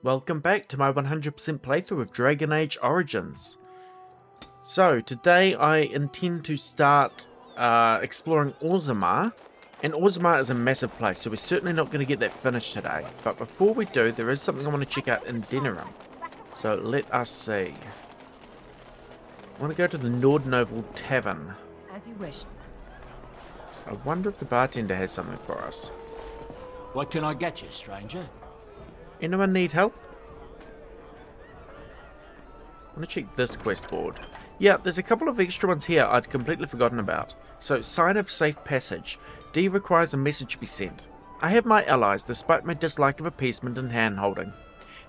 Welcome back to my 100% playthrough of Dragon Age Origins. So, today I intend to start exploring Orzammar, and Orzammar is a massive place, so we're certainly not going to get that finished today. But before we do, there is something I want to check out in Denerim. So, let us see. I want to go to the Nordnoble Tavern. As you wish. I wonder if the bartender has something for us. What can I get you, stranger? Anyone need help? I want to check this quest board. Yeah, there's a couple of extra ones here I'd completely forgotten about. So, sign of safe passage. D requires a message be sent. I have my allies, despite my dislike of appeasement and hand-holding.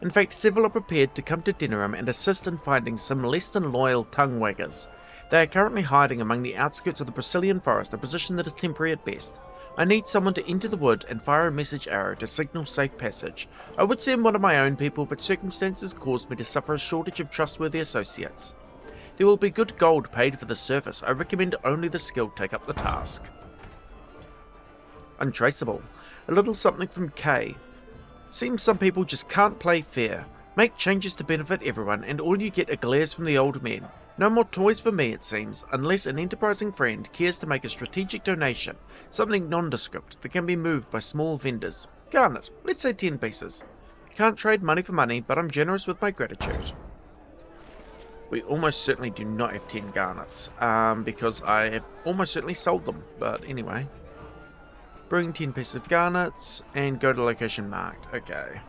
In fact, several are prepared to come to Denerim and assist in finding some less than loyal tongue-waggers. They are currently hiding among the outskirts of the Brazilian forest, a position that is temporary at best. I need someone to enter the wood and fire a message arrow to signal safe passage. I would send one of my own people, but circumstances caused me to suffer a shortage of trustworthy associates. There will be good gold paid for the service. I recommend only the skilled take up the task. Untraceable. A little something from K. Seems some people just can't play fair. Make changes to benefit everyone, and all you get are glares from the old men. No more toys for me, it seems, unless an enterprising friend cares to make a strategic donation, something nondescript that can be moved by small vendors. Garnet, let's say 10 pieces. Can't trade money for money, but I'm generous with my gratitude. We almost certainly do not have 10 garnets, because I have almost certainly sold them, but anyway. Bring 10 pieces of garnets, and go to location marked. Okay.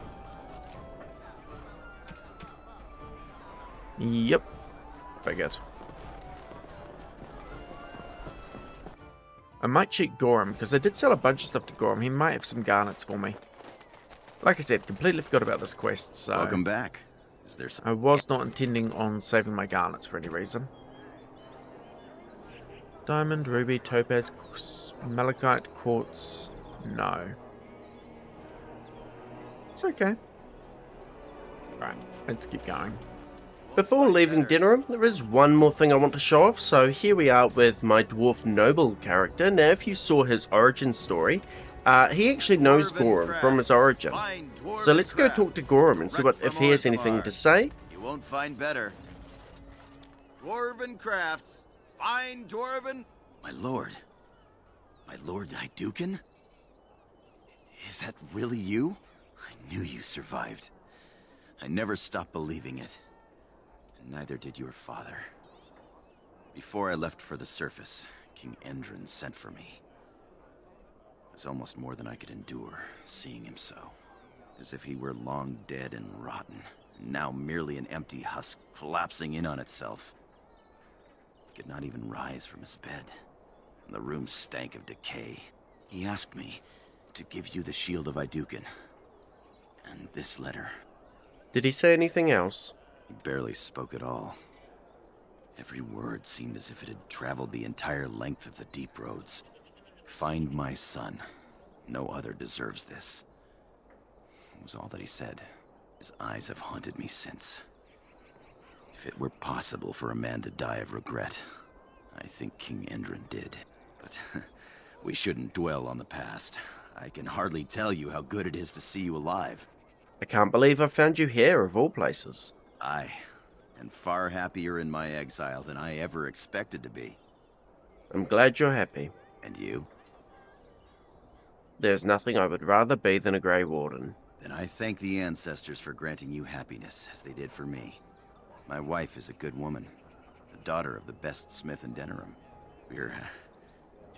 Yep. Figured. I might check Gorham, because I did sell a bunch of stuff to Gorham. He might have some garnets for me. Like I said, completely forgot about this quest, so... Welcome back. Is there some... I was not intending on saving my garnets for any reason. Diamond, ruby, topaz, malachite, quartz... No. It's okay. Right, let's keep going. Before leaving Denerim, there is one more thing I want to show off, so here we are with my Dwarf Noble character. Now, if you saw his origin story, he actually knows Gorham from his origin. So let's go talk to Gorham and see if he has anything to say. You won't find better. Dwarven crafts. Fine Dwarven. My lord Hydukin? Is that really you? I knew you survived. I never stopped believing it. And neither did your father. Before I left for the surface, King Endron sent for me. It was almost more than I could endure, seeing him so. As if he were long dead and rotten, and now merely an empty husk collapsing in on itself. He could not even rise from his bed, and the room stank of decay. He asked me to give you the shield of Hydukin, and this letter. Did he say anything else? He barely spoke at all. Every word seemed as if it had traveled the entire length of the deep roads. Find my son. No other deserves this. It was all that he said. His eyes have haunted me since. If it were possible for a man to die of regret, I think King Endron did. But we shouldn't dwell on the past. I can hardly tell you how good it is to see you alive. I can't believe I found you here, of all places. I am far happier in my exile than I ever expected to be. I'm glad you're happy. And you? There's nothing I would rather be than a Grey Warden. Then I thank the ancestors for granting you happiness, as they did for me. My wife is a good woman, the daughter of the best smith in Denerim. We're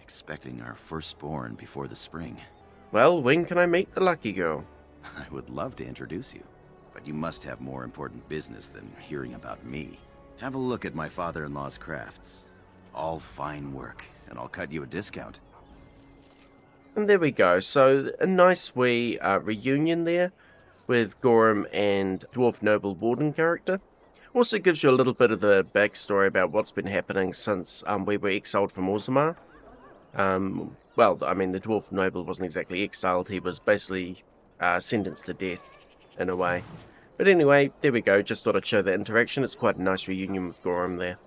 expecting our firstborn before the spring. Well, when can I meet the lucky girl? I would love to introduce you, but you must have more important business than hearing about me. Have a look at my father-in-law's crafts. All fine work, and I'll cut you a discount. And there we go. So, a nice wee reunion there with Gorham and Dwarf Noble Warden character. Also gives you a little bit of the backstory about what's been happening since we were exiled from Orzammar. Well, I mean, the Dwarf Noble wasn't exactly exiled. He was basically sentenced to death, in a way. But anyway, there we go. Just thought I'd show that interaction. It's quite a nice reunion with Gorham there.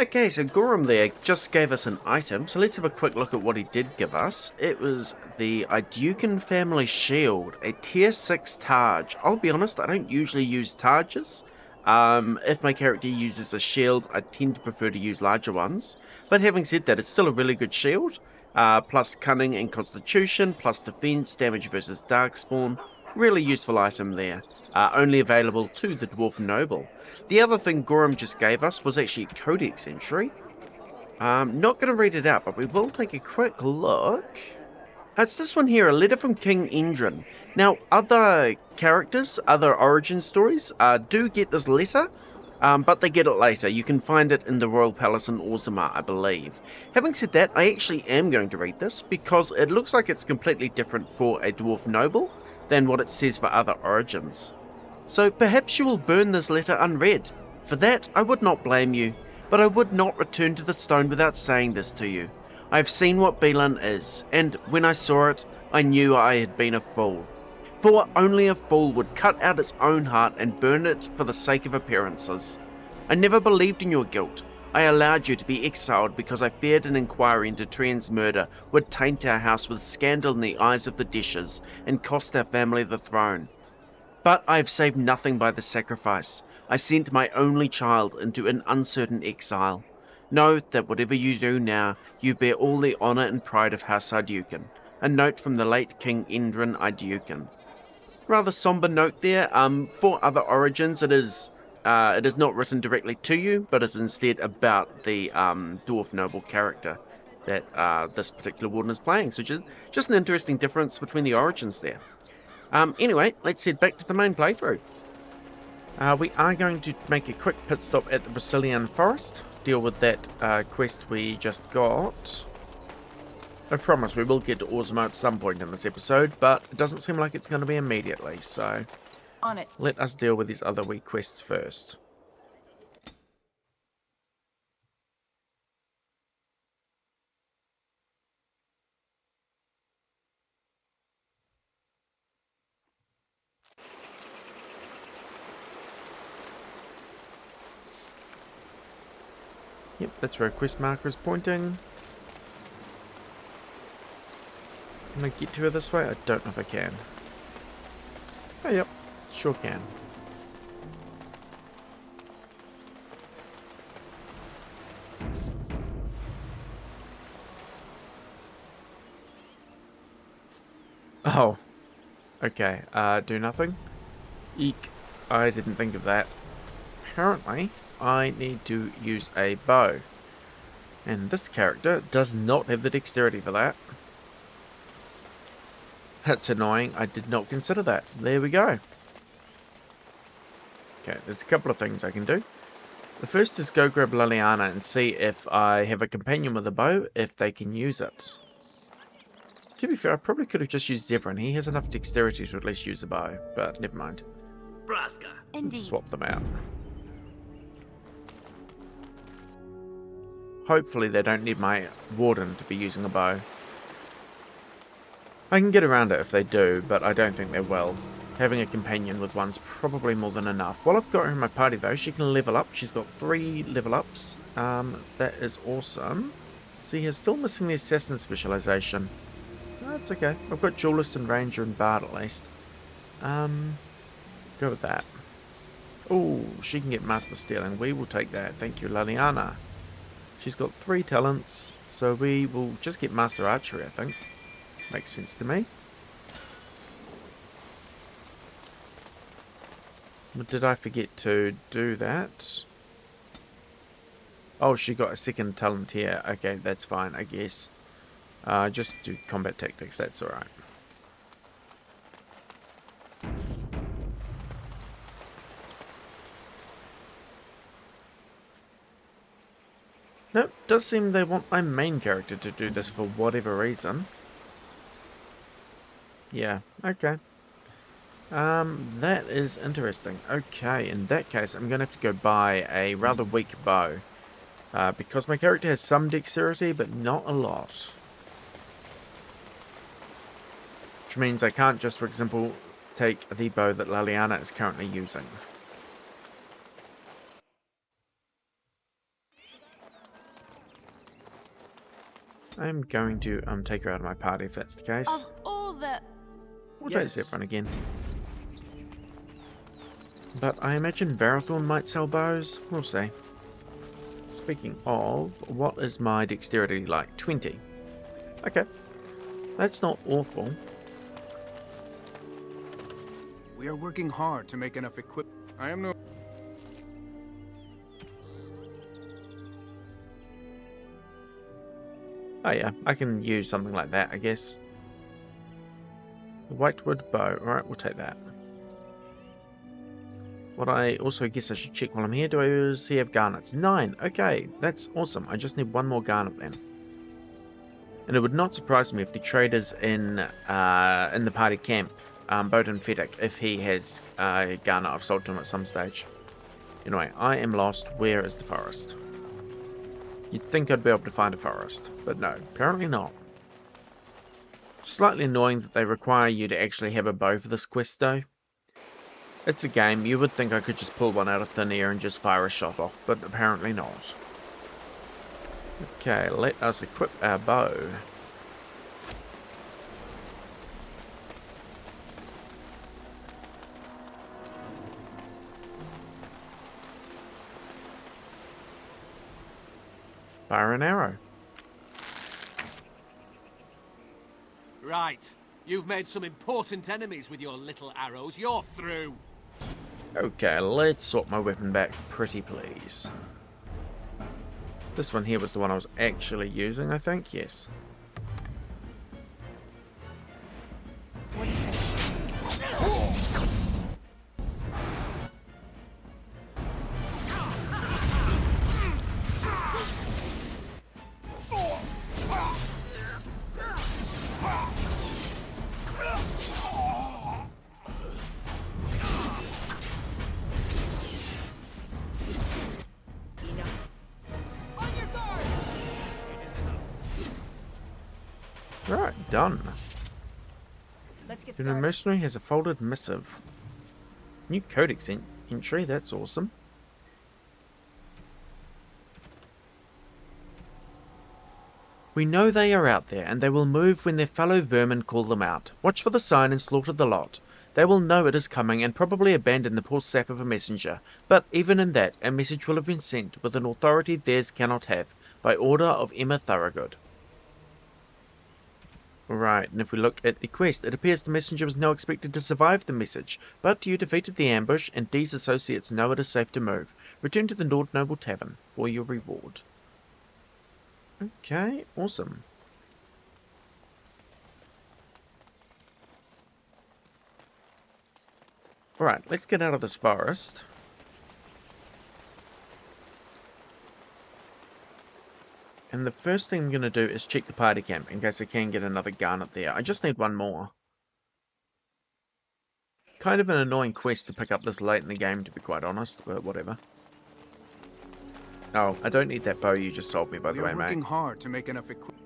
Okay, so Gorham there just gave us an item, so let's have a quick look at what he did give us. It was the Idukan family shield, a tier 6 Taj. I'll be honest, I don't usually use Tages. If my character uses a shield, I tend to prefer to use larger ones. But having said that, it's still a really good shield. Plus cunning and constitution, plus defense, damage versus darkspawn. Really useful item there. Only available to the Dwarf Noble. The other thing Gorham just gave us was actually a codex entry. Not going to read it out, but we will take a quick look. It's this one here, a letter from King Endrin. Now, other characters, other origin stories, do get this letter, but they get it later. You can find it in the Royal Palace in Orzammar, I believe. Having said that, I actually am going to read this, because it looks like it's completely different for a Dwarf Noble than what it says for other origins. So perhaps you will burn this letter unread. For that, I would not blame you, but I would not return to the stone without saying this to you. I have seen what Belan is, and when I saw it, I knew I had been a fool. For only a fool would cut out its own heart and burn it for the sake of appearances. I never believed in your guilt. I allowed you to be exiled because I feared an inquiry into Trian's murder would taint our house with scandal in the eyes of the Dishes and cost our family the throne. But I have saved nothing by the sacrifice. I sent my only child into an uncertain exile. Know that whatever you do now, you bear all the honour and pride of House Idukan. A note from the late King Endrin Idukan. Rather somber note there. For other origins, it is not written directly to you, but is instead about the Dwarf Noble character that this particular warden is playing. So just an interesting difference between the origins there. Anyway, let's head back to the main playthrough. We are going to make a quick pit stop at the Brazilian Forest, deal with that quest we just got. I promise we will get to Orzammar at some point in this episode, but it doesn't seem like it's going to be immediately, so On it. let us deal with these other wee quests first. Yep, that's where a quest marker is pointing. Can I get to her this way? I don't know if I can. Oh, yep, sure can. Oh, okay, do nothing? Eek, I didn't think of that. Apparently, I need to use a bow. And this character does not have the dexterity for that. That's annoying, I did not consider that. There we go. Okay, there's a couple of things I can do. The first is go grab Liliana and see if I have a companion with a bow, if they can use it. To be fair, I probably could have just used Zevran. He has enough dexterity to at least use a bow, but never mind. Braska. Indeed. Swap them out. Hopefully they don't need my warden to be using a bow. I can get around it if they do, but I don't think they will. Having a companion with one's probably more than enough. While I've got her in my party though, she can level up. She's got 3 level ups. That is awesome. See, he's still missing the assassin specialization. That's okay. I've got duelist and ranger and bard at least. Go with that. Oh, she can get master stealing. We will take that. Thank you, Liliana. She's got 3 talents, so we will just get master archery, I think. Makes sense to me. Did I forget to do that? Oh, she got a second talent here. Okay, that's fine, I guess. Just do combat tactics, that's alright. Nope, does seem they want my main character to do this for whatever reason. Yeah, okay. That is interesting. Okay, in that case, I'm going to have to go buy a rather weak bow. Because my character has some dexterity, but not a lot. Which means I can't just, for example, take the bow that Liliana is currently using. I'm going to take her out of my party if that's the case. Of all the... We'll take Yes. Zephyrin again. But I imagine Varathorn might sell bows. We'll see. Speaking of, what is my dexterity like? 20. Okay. That's not awful. We are working hard to make enough equipment. I am no... Oh yeah, I can use something like that, I guess. The whitewood bow. Alright, we'll take that. What I also guess I should check while I'm here, do I see have garnets? 9! Okay, that's awesome. I just need one more garnet then. And it would not surprise me if the traders in the party camp, Bowden Fedek, if he has garnet, I've sold to him at some stage. Anyway, I am lost. Where is the forest? You'd think I'd be able to find a forest, but no, apparently not. Slightly annoying that they require you to actually have a bow for this quest though. It's a game, you would think I could just pull one out of thin air and just fire a shot off, but apparently not. Okay, let us equip our bow. Fire an arrow. Right. You've made some important enemies with your little arrows. You're through. Okay, let's swap my weapon back, pretty please. This one here was the one I was actually using, I think, yes. Right, done. Let's get The started. mercenary has a folded missive. New codex entry, that's awesome. We know they are out there, and they will move when their fellow vermin call them out. Watch for the sign and slaughter the lot. They will know it is coming and probably abandon the poor sap of a messenger, but even in that, a message will have been sent with an authority theirs cannot have, by order of Emma Thorogood. Right, and if we look at the quest, it appears the messenger was now expected to survive the message, but you defeated the ambush, and Dee's associates know it is safe to move. Return to the Nord Noble Tavern for your reward. Okay, awesome. Alright, let's get out of this forest. And the first thing I'm going to do is check the party camp in case I can get another garnet there. I just need one more. Kind of an annoying quest to pick up this late in the game, to be quite honest, but whatever. Oh, I don't need that bow you just sold me, by the We way, are mate. working hard to make enough equipment.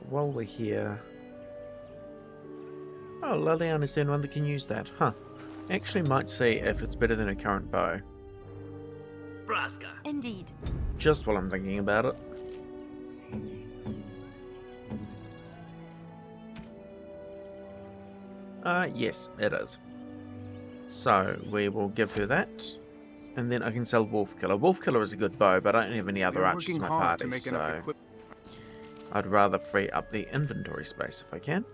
While we're here... Oh, Liliana is the only one that can use that. Huh. Actually might see if it's better than a current bow. Braska. Indeed. Just while I'm thinking about it. Yes, it is. So, we will give her that. And then I can sell Wolf Killer. Wolf Killer is a good bow, but I don't have any We other are archers working in my hard to party, make enough so equipment. I'd rather free up the inventory space if I can.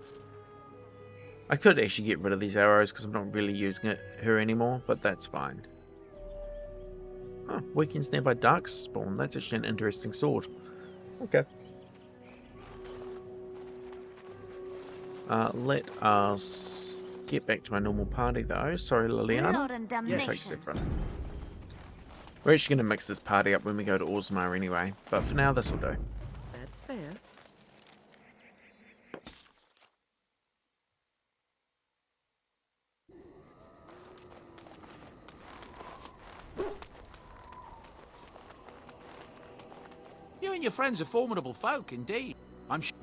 I could actually get rid of these arrows because I'm not really using her anymore, but that's fine. Huh, weekends nearby Darkspawn. That's actually an interesting sword. Okay. Let us get back to my normal party though. Sorry, Liliana. Blood and We'll take damnation. Zephyrin. We're actually going to mix this party up when we go to Orzammar anyway, but for now this will do. That's fair. You and your friends are formidable folk, indeed. I'm sure.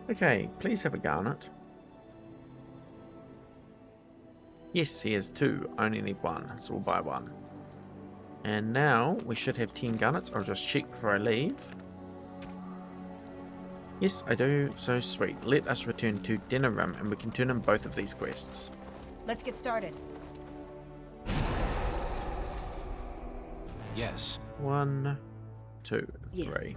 Okay, please have a garnet. Yes, he has two. I only need one, so we'll buy one. And now we should have 10 gunnets. I'll just check before I leave. Yes, I do. So sweet. Let us return to Denerim and we can turn in both of these quests. Let's get started. Yes. 1, 2, 3.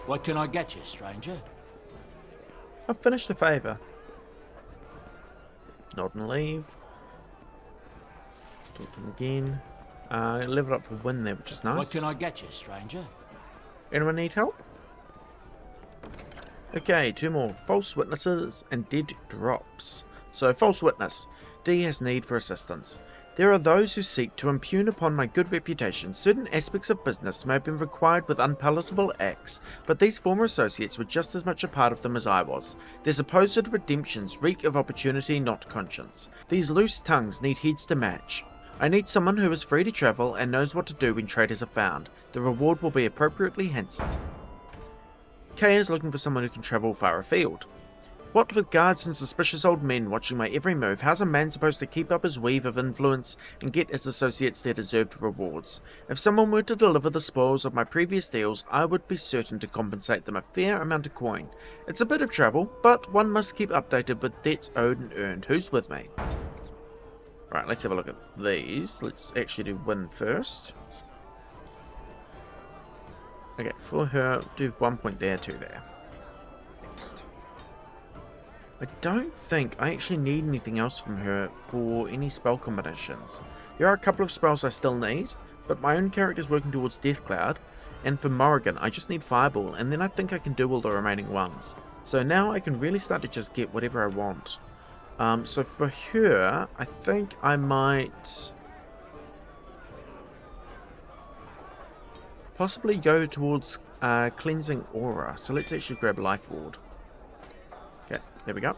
What can I get you, stranger? I've finished a favour. Nod and leave. Talk to him again. Level up for win there, which is nice. What can I get you, stranger? Anyone need help? Okay, 2 more. False witnesses and dead drops. So, false witness. D has need for assistance. There are those who seek to impugn upon my good reputation. Certain aspects of business may have been required with unpalatable acts, but these former associates were just as much a part of them as I was. Their supposed redemptions reek of opportunity, not conscience. These loose tongues need heads to match. I need someone who is free to travel and knows what to do when traitors are found. The reward will be appropriately handsome. K is looking for someone who can travel far afield. What with guards and suspicious old men watching my every move, how's a man supposed to keep up his weave of influence and get his associates their deserved rewards? If someone were to deliver the spoils of my previous deals, I would be certain to compensate them a fair amount of coin. It's a bit of travel, but one must keep updated with debts owed and earned. Who's with me? Right, let's have a look at these. Let's actually do win first. Okay, for her, do 1 point there, 2 there. Next. I don't think I actually need anything else from her for any spell combinations. There are a couple of spells I still need, but my own character is working towards Death Cloud, and for Morrigan I just need Fireball, and then I think I can do all the remaining ones. So now I can really start to just get whatever I want. So for her, I think I might possibly go towards Cleansing Aura. So let's actually grab Life Ward. Okay, there we go.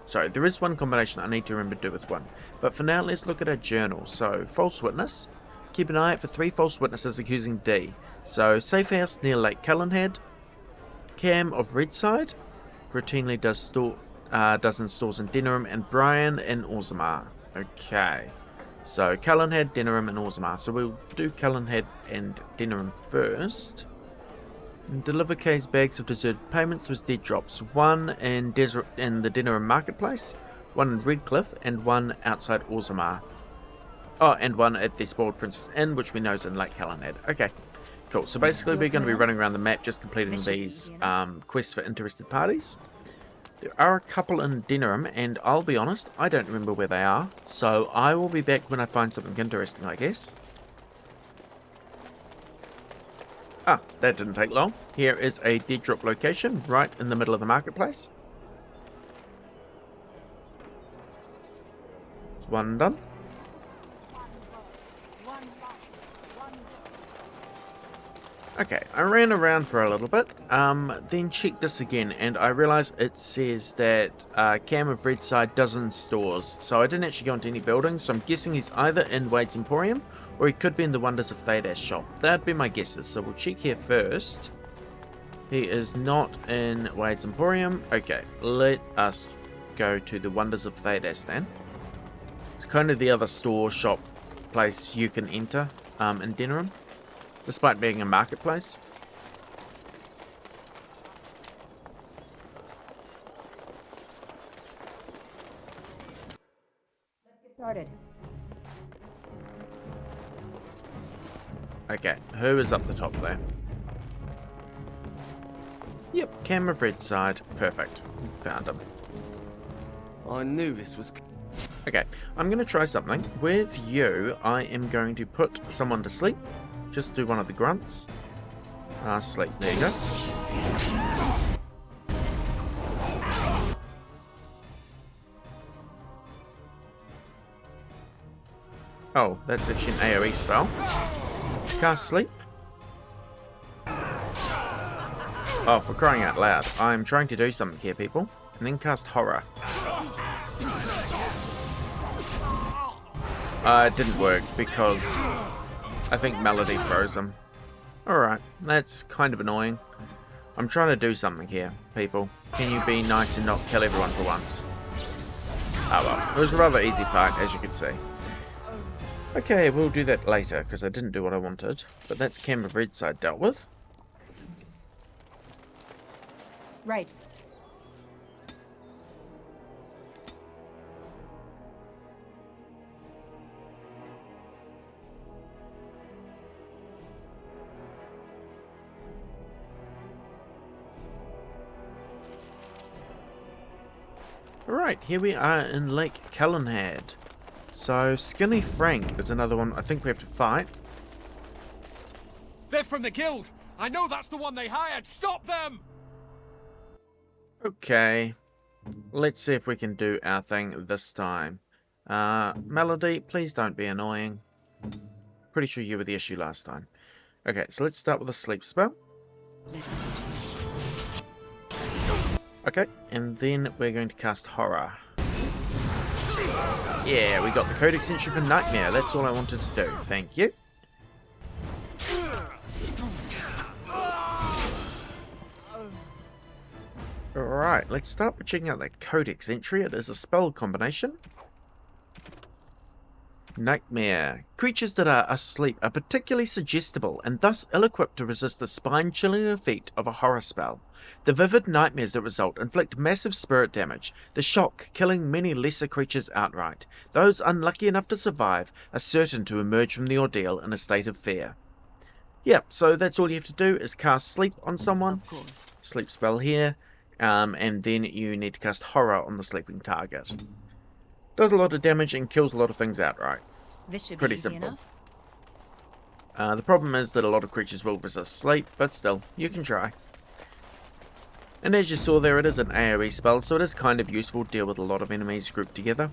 Sorry, there is one combination I need to remember to do with one. But for now, let's look at our journal. So, False Witness. Keep an eye out for 3 false witnesses accusing D. So, Safe House near Lake Callanhead. Cam of Redside. Routinely does installs in Denerim. And Brian in Orzammar. Okay. So, Callanhead, Denerim, and Orzammar. So, we'll do Callanhead and Denerim first. And deliver K's bags of deserted payments with dead drops. 1 in the Denerim Marketplace, 1 in Redcliffe, and 1 outside Orzammar. Oh, and 1 at the Spoiled Princess Inn, which we know is in Lake Callanhead. Okay, cool. So basically we're going to be running around the map just completing these quests for interested parties. There are a couple in Denerim, and I'll be honest, I don't remember where they are. So I will be back when I find something interesting, I guess. Ah, that didn't take long. Here is a dead drop location right in the middle of the marketplace. It's 1 done. Okay, I ran around for a little bit, then checked this again, and I realised it says that Cam of Redside does in stores, so I didn't actually go into any buildings, so I'm guessing he's either in Wade's Emporium, or he could be in the Wonders of Thedas shop. That'd be my guesses, so we'll check here first. He is not in Wade's Emporium. Okay, let us go to the Wonders of Thedas then. It's kind of the other store, shop, place you can enter in Denerim, despite being a marketplace. Let's get started. Okay, who is up the top there? Yep, Cam of Redside. Perfect. Found him. I knew this was... Okay, I'm going to try something. With you, I am going to put someone to sleep. Just do one of the grunts. Sleep. There you go. Oh, that's actually an AoE spell. Cast Sleep. Oh, for crying out loud. I'm trying to do something here, people. And then cast Horror. It didn't work because I think Melody froze him. Alright, that's kind of annoying. I'm trying to do something here, people. Can you be nice and not kill everyone for once? Oh well, it was a rather easy fight, as you can see. Okay, we'll do that later, because I didn't do what I wanted. But that's camera red side dealt with. Right. Alright, here we are in Lake Callanhead. So, Skinny Frank is another one I think we have to fight. They're from the guild. I know that's the one they hired. Stop them! Okay, let's see if we can do our thing this time. Melody, please don't be annoying. Pretty sure you were the issue last time. Okay, so let's start with a sleep spell. Okay, and then we're going to cast Horror. Yeah, we got the Codex entry for Nightmare. That's all I wanted to do. Thank you. Alright, let's start by checking out that Codex entry. It is a spell combination. Nightmare. Creatures that are asleep are particularly suggestible and thus ill-equipped to resist the spine-chilling effect of a horror spell. The vivid nightmares that result inflict massive spirit damage, the shock killing many lesser creatures outright. Those unlucky enough to survive are certain to emerge from the ordeal in a state of fear. Yeah, so that's all you have to do is cast Sleep on someone. Sleep spell here. And then you need to cast Horror on the sleeping target. Does a lot of damage and kills a lot of things outright. This should Pretty be easy simple. enough. The problem is that a lot of creatures will resist sleep, but still, you can try. And as you saw there, it is an AoE spell, so it is kind of useful to deal with a lot of enemies grouped together.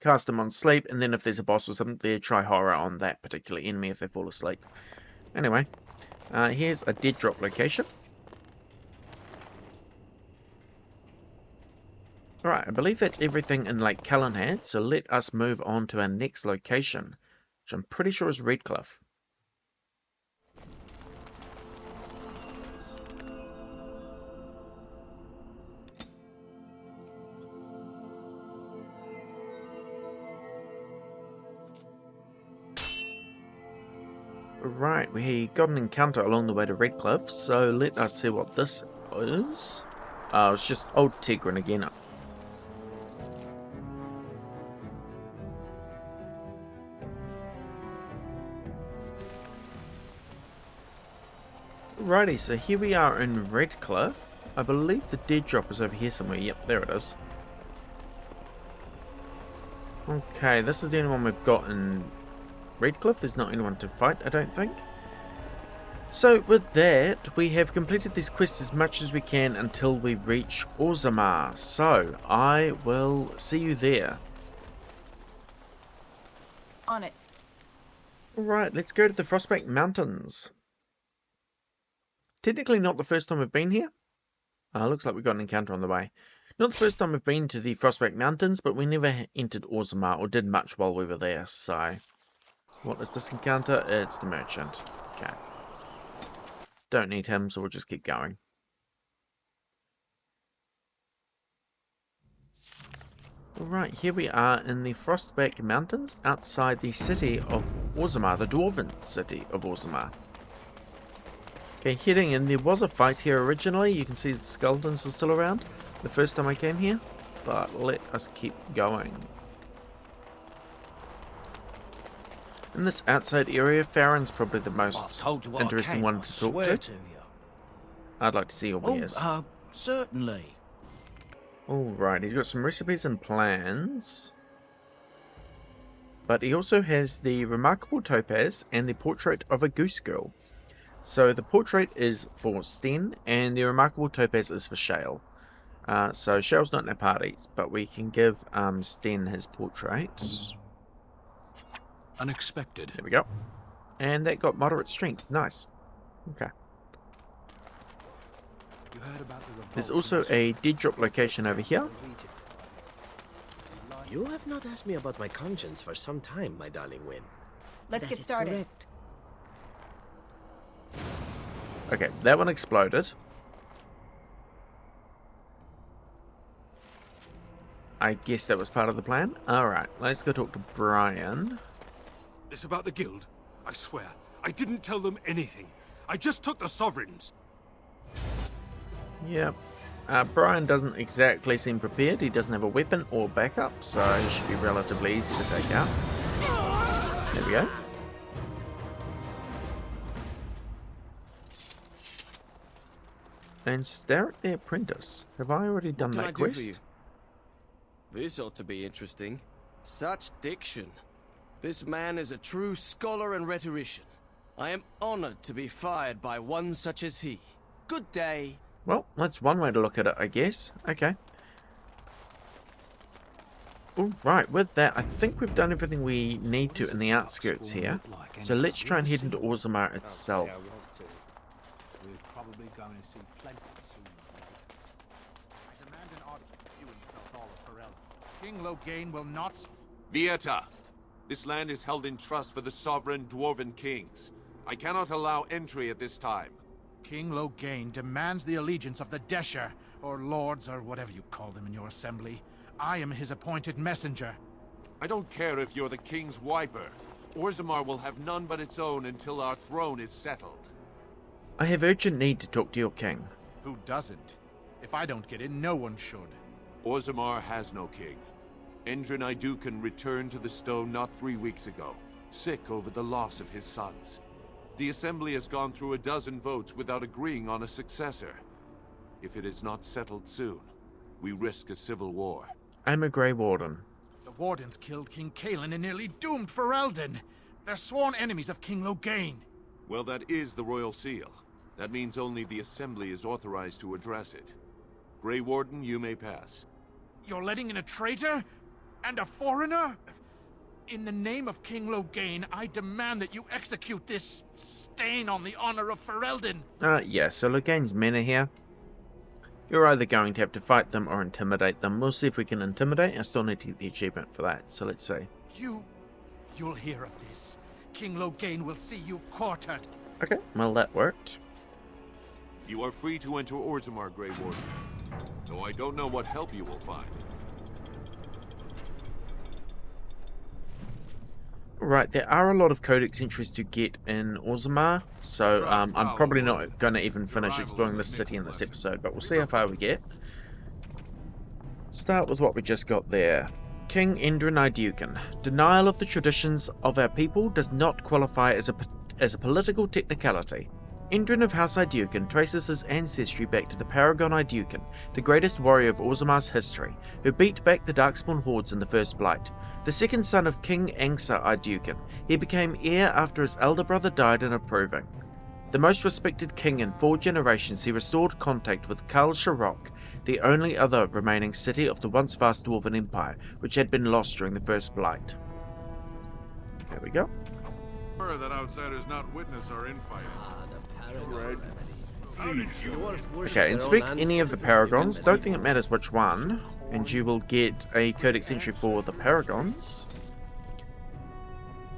Cast them on sleep, and then if there's a boss or something there, try Horror on that particular enemy if they fall asleep. Anyway, here's a dead drop location. Alright, I believe that's everything in Lake Callanhead, so let us move on to our next location, which I'm pretty sure is Redcliffe. Right, we got an encounter along the way to Redcliffe, so let us see what this is. It's just old Tegrin again. Righty, so here we are in Redcliffe. I believe the dead drop is over here somewhere. Yep, there it is. Okay, this is the only one we've got in Redcliffe. There's not anyone to fight, I don't think. So with that, we have completed these quests as much as we can until we reach Orzammar. So I will see you there. On it. Alright, let's go to the Frostback Mountains. Technically not the first time we've been here. Looks like we got an encounter on the way. Not the first time we've been to the Frostback Mountains, but we never entered Orzammar or did much while we were there, so... What is this encounter? It's the merchant. Okay. Don't need him, so we'll just keep going. Alright, here we are in the Frostback Mountains, outside the city of Orzammar, the Dwarven city of Orzammar. Okay, heading in, there was a fight here originally. You can see the skeletons are still around the first time I came here, but let us keep going. In this outside area, Farron's probably the most interesting one to talk to. I'd like to see your wares. Certainly. Alright, he's got some recipes and plans. But he also has the remarkable topaz and the portrait of a goose girl. So the portrait is for Sten, and the remarkable topaz is for Shale. So Shale's not in our party, but we can give Sten his portrait. Unexpected. There we go. And that got moderate strength. Nice. Okay. You heard about the revolt. There's also a dead drop location over here. You have not asked me about my conscience for some time, my darling Wynne. Let's That get is started. correct. Okay, that one exploded. I guess that was part of the plan. Alright, let's go talk to Brian. It's about the guild. I swear, I didn't tell them anything. I just took the sovereigns. Yep. Brian doesn't exactly seem prepared. He doesn't have a weapon or backup, so he should be relatively easy to take out. There we go. And stare at the apprentice. Have I already done What that can I do for you? quest? This ought to be interesting. Such diction. This man is a true scholar and rhetorician. I am honored to be fired by one such as he. Good day. Well, that's one way to look at it, I guess. Okay. Alright, with that, I think we've done everything we need to in the outskirts here. So let's try and head into Orzammar itself. We're probably going to see plenty soon. I demand an audience with you and South Hall of Ferelden. King Loghain will not... Vieta, this land is held in trust for the sovereign dwarven kings. I cannot allow entry at this time. King Loghain demands the allegiance of the Desher, or lords, or whatever you call them in your assembly. I am his appointed messenger. I don't care if you're the king's wiper. Orzammar will have none but its own until our throne is settled. I have urgent need to talk to your king. Who doesn't? If I don't get in, no one should. Orzammar has no king. Endrin Idukan returned to the stone not 3 weeks ago, sick over the loss of his sons. The Assembly has gone through a dozen votes without agreeing on a successor. If it is not settled soon, we risk a civil war. I'm a Grey Warden. The Wardens killed King Cailan and nearly doomed Ferelden. They're sworn enemies of King Loghain. Well, that is the royal seal. That means only the Assembly is authorized to address it. Grey Warden, you may pass. You're letting in a traitor? And a foreigner? In the name of King Loghain, I demand that you execute this stain on the honor of Ferelden. Yeah, so Loghain's men are here. You're either going to have to fight them or intimidate them. We'll see if we can intimidate. I still need to get the achievement for that, so let's see. You'll hear of this. King Loghain will see you quartered. Okay, well that worked. You are free to enter Orzammar, Grey Warden. Though I don't know what help you will find. Right, there are a lot of codex entries to get in Orzammar, so I'm probably not going to even finish exploring this city in this episode, but we'll see how far we get. Start with what we just got there. King Endrin Idukan. Denial of the traditions of our people does not qualify as a political technicality. Endrin of House Idukan traces his ancestry back to the Paragon Idukan, the greatest warrior of Orzammar's history, who beat back the Darkspawn hordes in the First Blight. The second son of King Angsa Idukan, he became heir after his elder brother died in Approving. The most respected king in 4 generations, he restored contact with Kal Sharok, the only other remaining city of the once vast Dwarven Empire, which had been lost during the First Blight. There we go. That outsiders not witness our infighting. Okay, inspect any of the Paragons. Don't think it matters which one, and you will get a codex entry for the Paragons.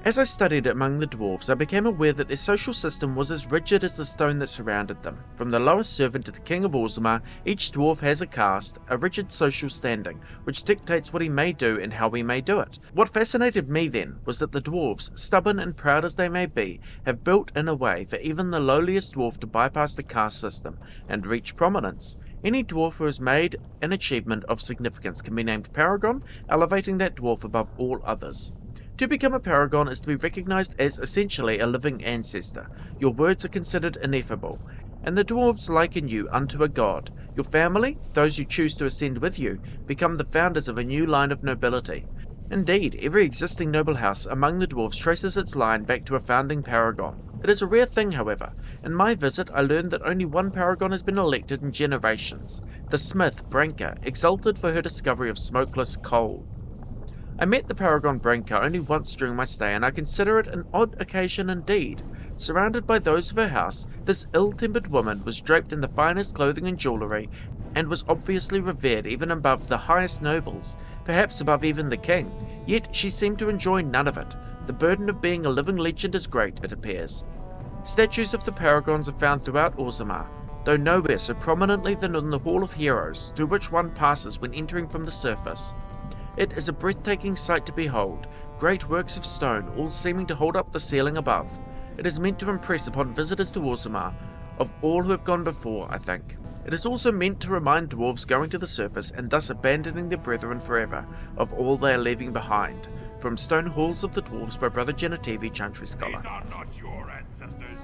As I studied among the dwarves, I became aware that their social system was as rigid as the stone that surrounded them. From the lowest servant to the king of Orzammar, each dwarf has a caste, a rigid social standing, which dictates what he may do and how he may do it. What fascinated me then was that the dwarves, stubborn and proud as they may be, have built in a way for even the lowliest dwarf to bypass the caste system and reach prominence. Any dwarf who has made an achievement of significance can be named Paragon, elevating that dwarf above all others. To become a Paragon is to be recognized as essentially a living ancestor. Your words are considered ineffable, and the dwarves liken you unto a god. Your family, those you choose to ascend with you, become the founders of a new line of nobility. Indeed, every existing noble house among the dwarves traces its line back to a founding Paragon. It is a rare thing, however. In my visit, I learned that only one Paragon has been elected in generations. The smith, Branka, exalted for her discovery of smokeless coal. I met the Paragon Branka only once during my stay, and I consider it an odd occasion indeed. Surrounded by those of her house, this ill-tempered woman was draped in the finest clothing and jewellery, and was obviously revered even above the highest nobles. perhaps above even the king, yet she seemed to enjoy none of it. The burden of being a living legend is great, it appears. Statues of the paragons are found throughout Orzammar, though nowhere so prominently than in the Hall of Heroes, through which one passes when entering from the surface. It is a breathtaking sight to behold, great works of stone all seeming to hold up the ceiling above. It is meant to impress upon visitors to Orzammar of all who have gone before, I think. It is also meant to remind dwarves going to the surface and thus abandoning their brethren forever of all they are leaving behind. From Stone Halls of the Dwarves by Brother Genetivi, Chantry Scholar. These are not your ancestors.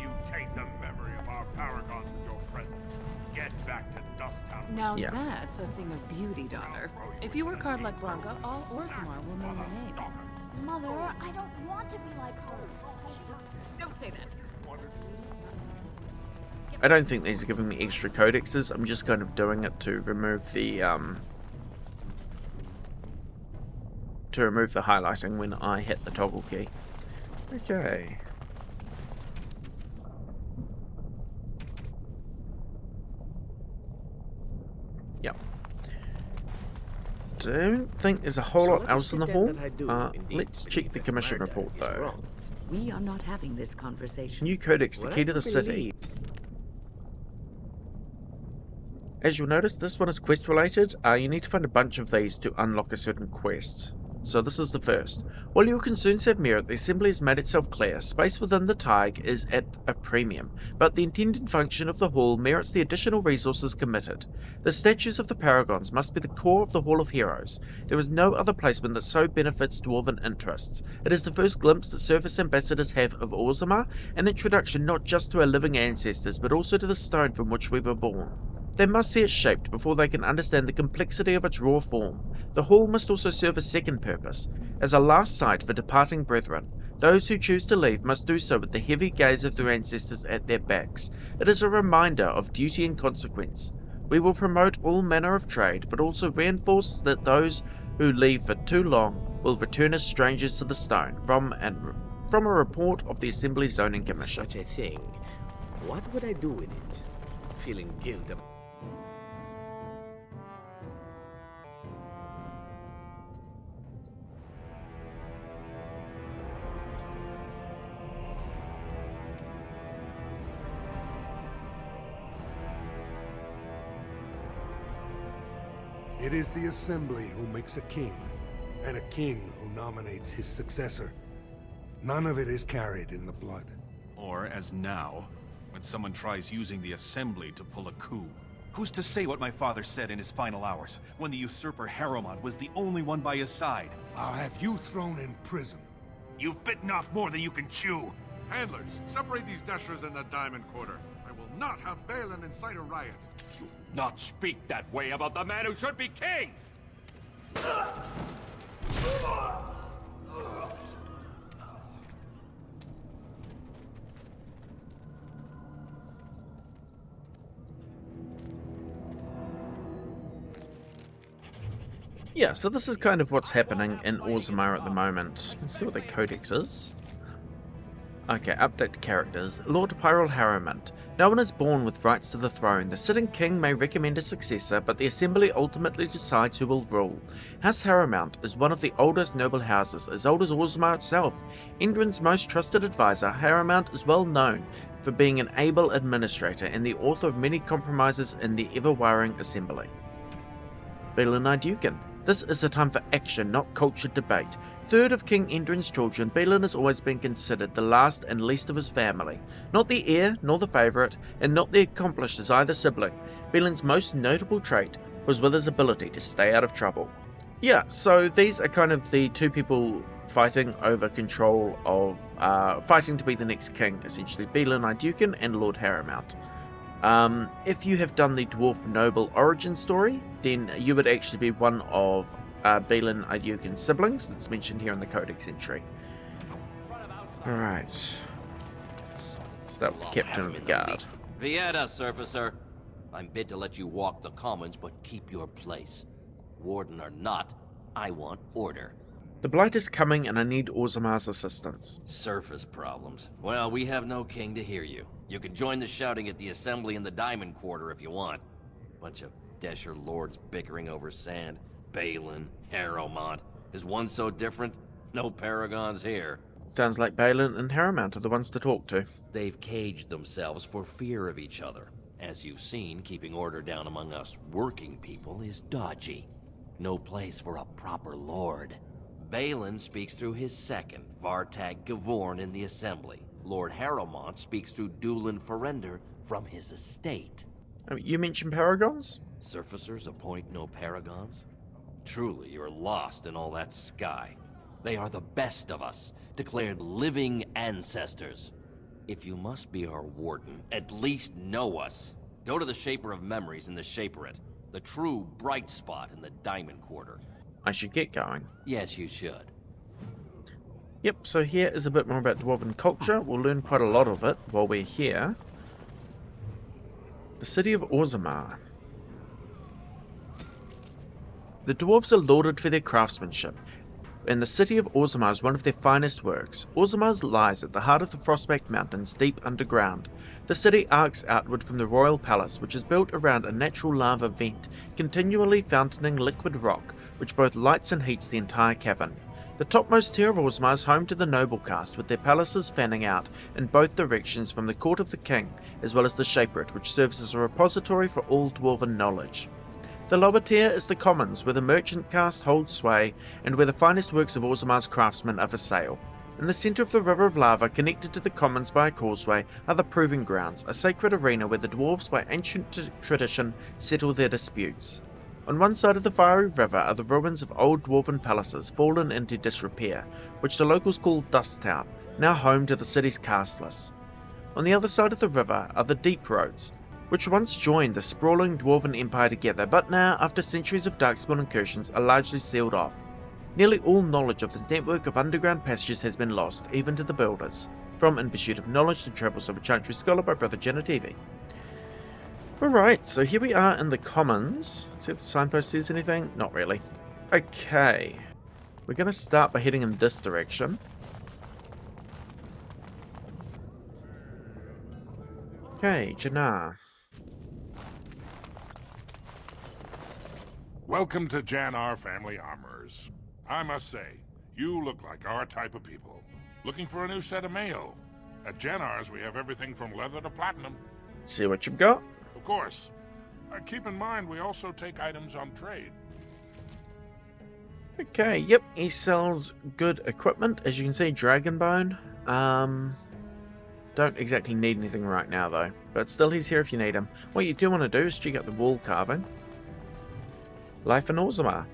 You taint the memory of our paragons with your presence. Get back to Dusttown. Now that's a thing of beauty, daughter. If you work hard like Blanca, all Orzammar will know your name. Mother, I don't want to be like her. Don't say that. I don't think these are giving me extra codexes. I'm just kind of doing it to remove the highlighting when I hit the toggle key. Okay. Yep. Don't think there's a whole lot else in the hall. Let's check the commission report though. We are not having this conversation. New codex, the key to the city. As you'll notice, this one is quest related. You need to find a bunch of these to unlock a certain quest. So this is the first. While your concerns have merit, the assembly has made itself clear. Space within the Tig is at a premium, but the intended function of the hall merits the additional resources committed. The statues of the paragons must be the core of the Hall of Heroes. There is no other placement that so benefits dwarven interests. It is the first glimpse that surface ambassadors have of Orzammar, an introduction not just to our living ancestors, but also to the stone from which we were born. They must see it shaped before they can understand the complexity of its raw form. The hall must also serve a second purpose, as a last sight for departing brethren. Those who choose to leave must do so with the heavy gaze of their ancestors at their backs. It is a reminder of duty and consequence. We will promote all manner of trade, but also reinforce that those who leave for too long will return as strangers to the stone, from a report of the Assembly Zoning Commission. Such a thing. What would I do with it? Feeling guilt about... It is the Assembly who makes a king, and a king who nominates his successor. None of it is carried in the blood. Or, as now, when someone tries using the Assembly to pull a coup. Who's to say what my father said in his final hours, when the usurper Harrowmont was the only one by his side? I'll have you thrown in prison. You've bitten off more than you can chew. Handlers, separate these dashers in the Diamond Quarter. I will not have Balin incite a riot. Do not speak that way about the man who should be king! Yeah, so this is kind of what's happening in Orzammar at the moment. Let's see what the codex is. Okay, update characters. Lord Pyrrell Harrowmont. No one is born with rights to the throne. The sitting king may recommend a successor, but the assembly ultimately decides who will rule. House Harrowmont is one of the oldest noble houses, as old as Orzammar itself. Endrin's most trusted advisor, Harrowmont is well known for being an able administrator and the author of many compromises in the ever-wiring assembly. Balin Iduken. This is a time for action, not cultured debate. Third of King Endrin's children, Balin has always been considered the last and least of his family. Not the heir, nor the favourite, and not the accomplished as either sibling. Balin's most notable trait was with his ability to stay out of trouble. Yeah, so these are kind of the two people fighting over control of, fighting to be the next king, essentially. Balin Iduken and Lord Harrowmont. If you have done the Dwarf Noble origin story, then you would actually be one of Balin Iduken's siblings that's mentioned here in the Codex entry. Alright. So that was the captain of the guard. Vieta, surfacer. I'm bid to let you walk the commons, but keep your place. Warden or not, I want order. The Blight is coming and I need Orzammar's assistance. Surface problems. Well, we have no king to hear you. You can join the shouting at the assembly in the Diamond Quarter if you want. Bunch of Desher lords bickering over sand. Balin, Harrowmont. Is one so different? No paragons here. Sounds like Balin and Harrowmont are the ones to talk to. They've caged themselves for fear of each other. As you've seen, keeping order down among us working people is dodgy. No place for a proper lord. Balin speaks through his second, Vartag Gavorn, in the Assembly. Lord Harrowmont speaks through Dulin Ferender from his estate. You mentioned paragons? Surfacers appoint no paragons? Truly, you're lost in all that sky. They are the best of us, declared living ancestors. If you must be our warden, at least know us. Go to the Shaper of Memories in the Shaperate, the true bright spot in the Diamond Quarter. I should get going. Yes, you should. Yep, so here is a bit more about Dwarven culture. We'll learn quite a lot of it while we're here. The city of Orzammar. The dwarves are lauded for their craftsmanship, and the city of Orzammar is one of their finest works. Orzammar lies at the heart of the Frostback Mountains, deep underground. The city arcs outward from the royal palace, which is built around a natural lava vent, continually fountaining liquid rock, which both lights and heats the entire cavern. The topmost tier of Orzammar is home to the noble caste, with their palaces fanning out in both directions from the court of the king, as well as the Shaperate, which serves as a repository for all dwarven knowledge. The lower tier is the commons, where the merchant caste holds sway, and where the finest works of Orzammar's craftsmen are for sale. In the centre of the river of lava, connected to the commons by a causeway, are the proving grounds, a sacred arena where the dwarves by ancient tradition settle their disputes. On one side of the fiery river are the ruins of old dwarven palaces fallen into disrepair, which the locals call Dust Town, now home to the city's casteless. On the other side of the river are the Deep Roads, which once joined the sprawling dwarven empire together, but now, after centuries of darkspawn incursions, are largely sealed off. Nearly all knowledge of this network of underground passages has been lost, even to the builders. From In Pursuit of Knowledge, The Travels of a Chantry Scholar by Brother Genetivi. Alright, so here we are in the commons. See if the signpost says anything? Not really. Okay. We're going to start by heading in this direction. Okay, Jannar. Welcome to Jannar Family Armorers. I must say, you look like our type of people. Looking for a new set of mail? At Jannar's, we have everything from leather to platinum. See what you've got. Of course. Keep in mind, we also take items on trade. Okay, yep, he sells good equipment. As you can see, Dragonbone. Don't exactly need anything right now, though. But still, he's here if you need him. What you do want to do is check out the wall carving. Life in Orzammar.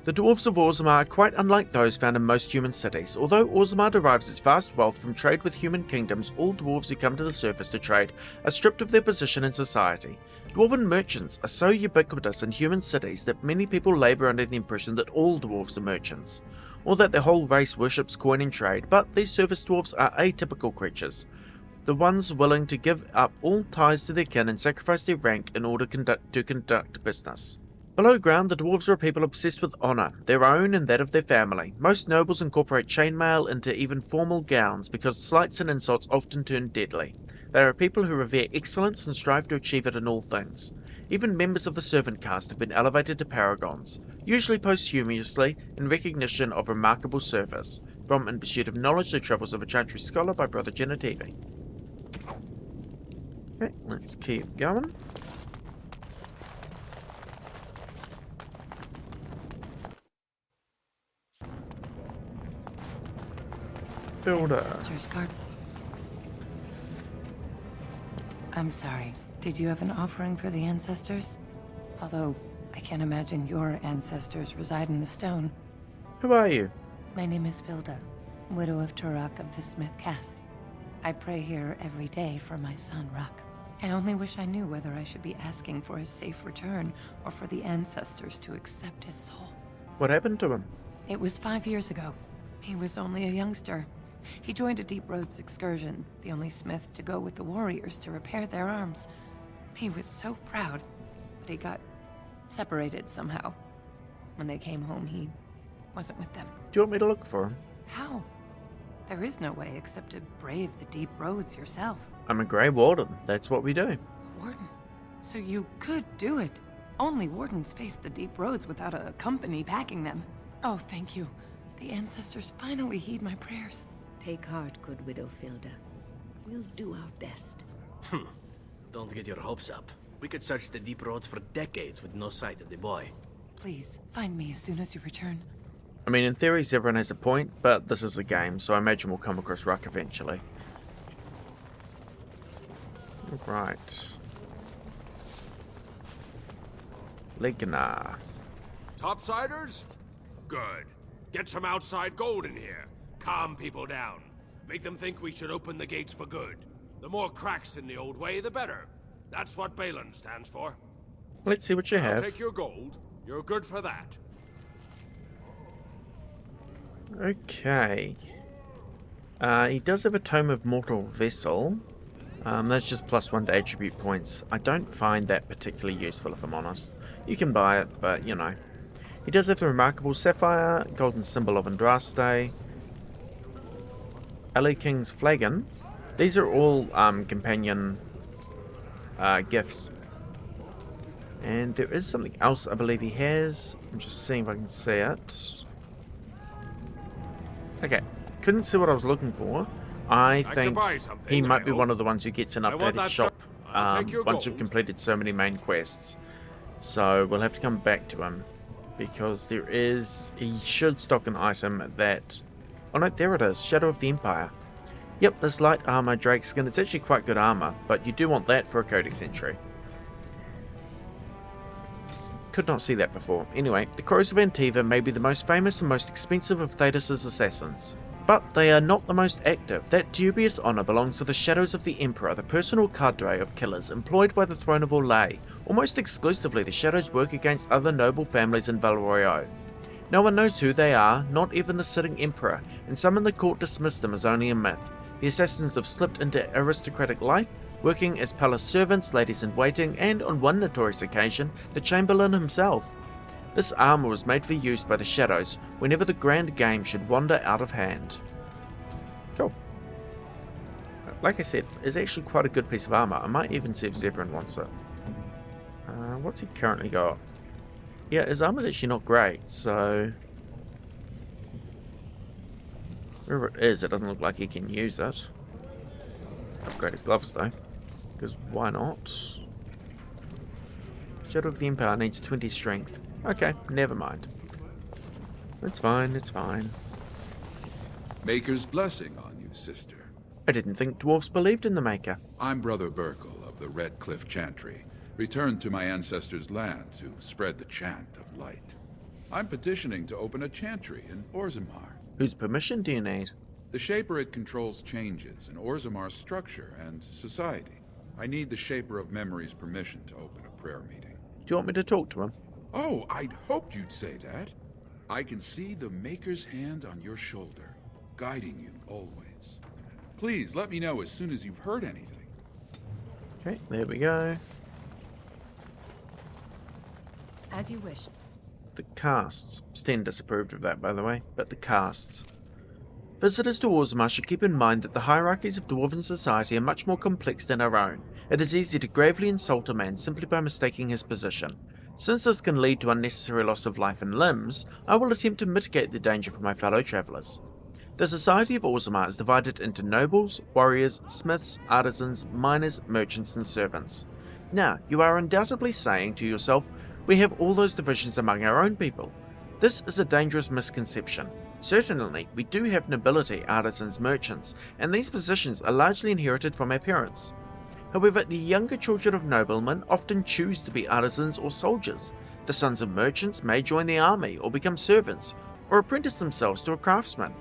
The dwarves of Orzammar are quite unlike those found in most human cities. Although Orzammar derives its vast wealth from trade with human kingdoms, all dwarves who come to the surface to trade are stripped of their position in society. Dwarven merchants are so ubiquitous in human cities that many people labour under the impression that all dwarves are merchants, or that their whole race worships coin and trade, but these surface dwarves are atypical creatures, the ones willing to give up all ties to their kin and sacrifice their rank in order to conduct business. Below ground, the dwarves are a people obsessed with honour, their own and that of their family. Most nobles incorporate chainmail into even formal gowns because slights and insults often turn deadly. They are a people who revere excellence and strive to achieve it in all things. Even members of the servant caste have been elevated to paragons, usually posthumously in recognition of remarkable service. From In Pursuit of Knowledge, The Travels of a Chantry Scholar by Brother Genetivi. Okay, let's keep going. Builder. I'm sorry. Did you have an offering for the ancestors? Although, I can't imagine your ancestors reside in the stone. Who are you? My name is Vilda, widow of Turok of the Smith caste. I pray here every day for my son, Ruck. I only wish I knew whether I should be asking for his safe return or for the ancestors to accept his soul. What happened to him? It was 5 years ago. He was only a youngster. He joined a Deep Roads excursion, the only smith to go with the warriors to repair their arms. He was so proud, but he got separated somehow. When they came home, he wasn't with them. Do you want me to look for him? How? There is no way except to brave the Deep Roads yourself. I'm a Grey Warden. That's what we do. Warden? So you could do it? Only wardens face the deep roads without a company packing them. Oh, thank you. The ancestors finally heed my prayers. Take heart, good Widow Filda. We'll do our best. Don't get your hopes up. We could search the deep roads for decades with no sight of the boy. Please, find me as soon as you return. I mean, in theory, everyone has a point, but this is a game, so I imagine we'll come across Ruck eventually. Right. Legna. Topsiders? Good. Get some outside gold in here. Calm people down. Make them think we should open the gates for good. The more cracks in the old way, the better. That's what Balin stands for. Let's see what you have. I'll take your gold. You're good for that. Okay. He does have a Tome of Mortal Vessel. That's just +1 to attribute points. I don't find that particularly useful, if I'm honest. You can buy it, but, you know. He does have the Remarkable Sapphire, Golden Symbol of Andraste, Ali King's Flagon. These are all companion gifts. And there is something else I believe he has. I'm just seeing if I can see it. Okay, couldn't see what I was looking for. I think he might be one of the ones who gets an updated shop once you've completed so many main quests. So we'll have to come back to him, because he should stock an item that... Oh no, there it is, Shadow of the Empire. Yep, this light armor drake skin, it's actually quite good armor, but you do want that for a codex entry. Could not see that before. Anyway, the Crows of Antiva may be the most famous and most expensive of Thetis' assassins, but they are not the most active. That dubious honour belongs to the Shadows of the Emperor, the personal cadre of killers employed by the Throne of Orlais. Almost exclusively, the Shadows work against other noble families in Valroyo. No one knows who they are, not even the sitting Emperor, and some in the court dismiss them as only a myth. The assassins have slipped into aristocratic life, working as palace servants, ladies-in-waiting, and, on one notorious occasion, the Chamberlain himself. This armour was made for use by the Shadows whenever the grand game should wander out of hand. Cool. Like I said, it's actually quite a good piece of armour. I might even see if Zevran wants it. What's he currently got? Yeah, his armour's actually not great, so... wherever it is, it doesn't look like he can use it. Upgrade his gloves though, because why not? Shadow of the Empire needs 20 strength. Okay, never mind. It's fine, it's fine. Maker's blessing on you, sister. I didn't think dwarves believed in the Maker. I'm Brother Burkle of the Red Cliff Chantry, returned to my ancestors' land to spread the chant of light. I'm petitioning to open a chantry in Orzammar. Whose permission do you need? The Shaper it controls changes in Orzammar's structure and society. I need the Shaper of Memory's permission to open a prayer meeting. Do you want me to talk to him? Oh, I'd hoped you'd say that. I can see the Maker's hand on your shoulder, guiding you always. Please let me know as soon as you've heard anything. Okay, there we go. As you wish. The casts. Sten disapproved of that, by the way, but the casts. Visitors to Orzammar should keep in mind that the hierarchies of dwarven society are much more complex than our own. It is easy to gravely insult a man simply by mistaking his position. Since this can lead to unnecessary loss of life and limbs, I will attempt to mitigate the danger for my fellow travellers. The society of Orzammar is divided into nobles, warriors, smiths, artisans, miners, merchants and servants. Now, you are undoubtedly saying to yourself, we have all those divisions among our own people. This is a dangerous misconception. Certainly, we do have nobility, artisans, merchants, and these positions are largely inherited from our parents. However, the younger children of noblemen often choose to be artisans or soldiers. The sons of merchants may join the army or become servants, or apprentice themselves to a craftsman.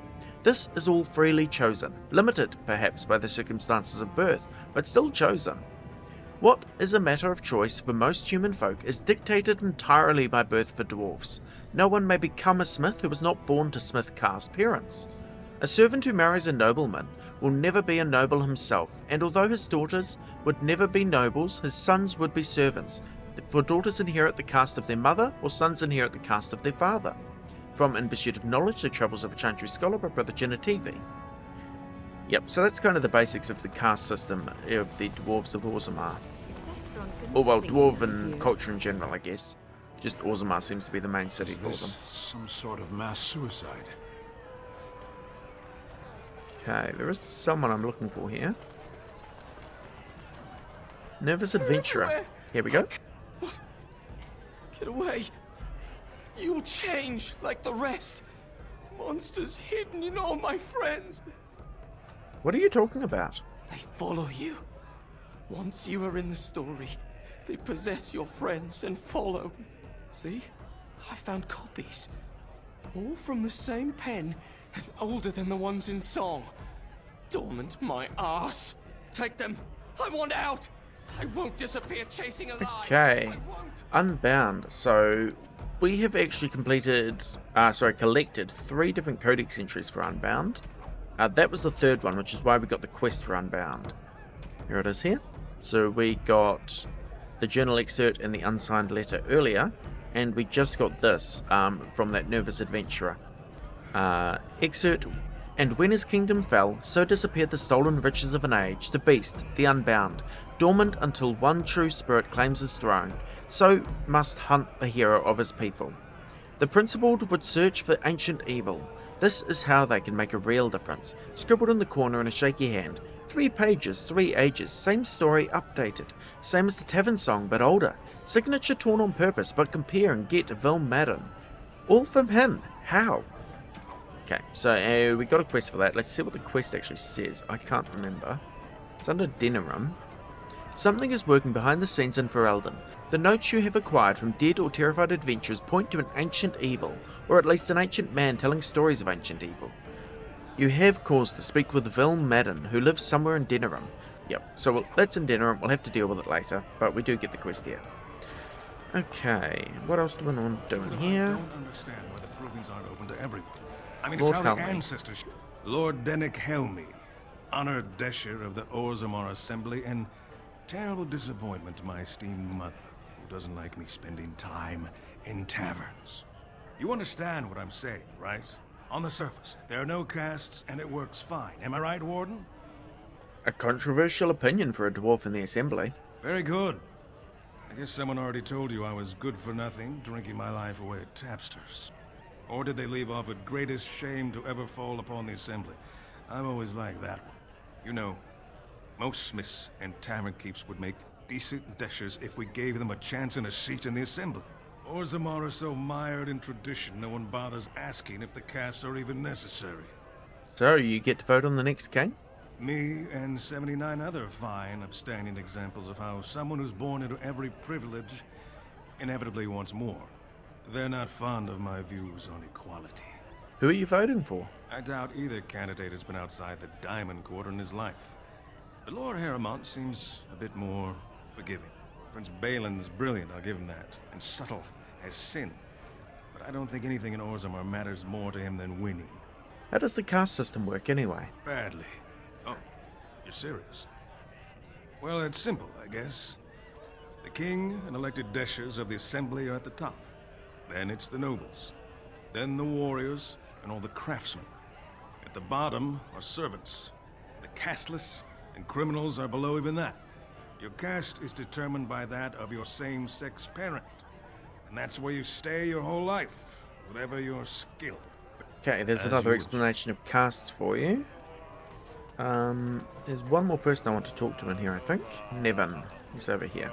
This is all freely chosen, limited perhaps by the circumstances of birth, but still chosen. What is a matter of choice for most human folk is dictated entirely by birth for dwarves. No one may become a smith who was not born to smith caste parents. A servant who marries a nobleman will never be a noble himself, and although his daughters would never be nobles, his sons would be servants, for daughters inherit the caste of their mother, or sons inherit the caste of their father. From In Pursuit of Knowledge, The Travels of a Chantry Scholar by Brother Genetivi. Yep, so that's kind of the basics of the caste system of the Dwarves of Orzammar. Or, well, dwarven culture in general, I guess. Just Orzammar seems to be the main city for them. Some sort of mass suicide? Okay, there is someone I'm looking for here. Nervous adventurer. Here we go. Get away. You'll change like the rest. Monsters hidden in all my friends. What are you talking about? They follow you. Once you are in the story, they possess your friends and follow. See? I found copies. All from the same pen and older than the ones in song. Dormant my ass. Take them. I want out. I won't disappear chasing a lie. Okay. Unbound. So we have actually collected 3 different codex entries for Unbound. That was the 3rd one, which is why we got the quest for Unbound. Here it is here. So we got the journal excerpt and the unsigned letter earlier, and we just got this from that nervous adventurer. Excerpt: and when his kingdom fell, so disappeared the stolen riches of an age, the beast, the unbound, dormant until one true spirit claims his throne, so must hunt the hero of his people. The principled would search for ancient evil. This is how they can make a real difference. Scribbled in the corner in a shaky hand. 3 pages, 3 ages, same story updated. Same as the tavern song, but older. Signature torn on purpose, but compare and get Vil Madden. All from him. How? Okay, so we got a quest for that. Let's see what the quest actually says. I can't remember. It's under Denerim. Something is working behind the scenes in Ferelden. The notes you have acquired from dead or terrified adventurers point to an ancient evil, or at least an ancient man telling stories of ancient evil. You have cause to speak with Vil Madden, who lives somewhere in Denerim. Yep, so that's in Denerim. We'll have to deal with it later, but we do get the quest here. Okay, what else do we want to do in here? I don't understand why the provings aren't open to everyone. I mean, Lord it's how the Helmy. ancestors... Lord Dennick Helmy, honored Desher of the Orzammar Assembly, and terrible disappointment to my esteemed mother, who doesn't like me spending time in taverns. You understand what I'm saying, right? On the surface, there are no castes, and it works fine. Am I right, Warden? A controversial opinion for a dwarf in the assembly. Very good. I guess someone already told you I was good for nothing, drinking my life away at Tapster's. Or did they leave off with greatest shame to ever fall upon the assembly? I've always liked that one. You know, most smiths and tavern keeps would make decent deshers if we gave them a chance and a seat in the assembly. Orzammar are so mired in tradition, no one bothers asking if the castes are even necessary. So, you get to vote on the next king? Me and 79 other fine, upstanding examples of how someone who's born into every privilege inevitably wants more. They're not fond of my views on equality. Who are you voting for? I doubt either candidate has been outside the Diamond Quarter in his life. But Lord Harrowmont seems a bit more forgiving. Prince Balin's brilliant, I'll give him that, and subtle as sin. But I don't think anything in Orzammar matters more to him than winning. How does the caste system work anyway? Badly. Oh, you're serious? Well, it's simple, I guess. The king and elected deshers of the assembly are at the top. Then it's the nobles. Then the warriors and all the craftsmen. At the bottom are servants. The casteless and criminals are below even that. Your caste is determined by that of your same-sex parent. And that's where you stay your whole life, whatever your skill. Okay, there's another explanation of castes for you. There's one more person I want to talk to in here, I think. Nevin. He's over here.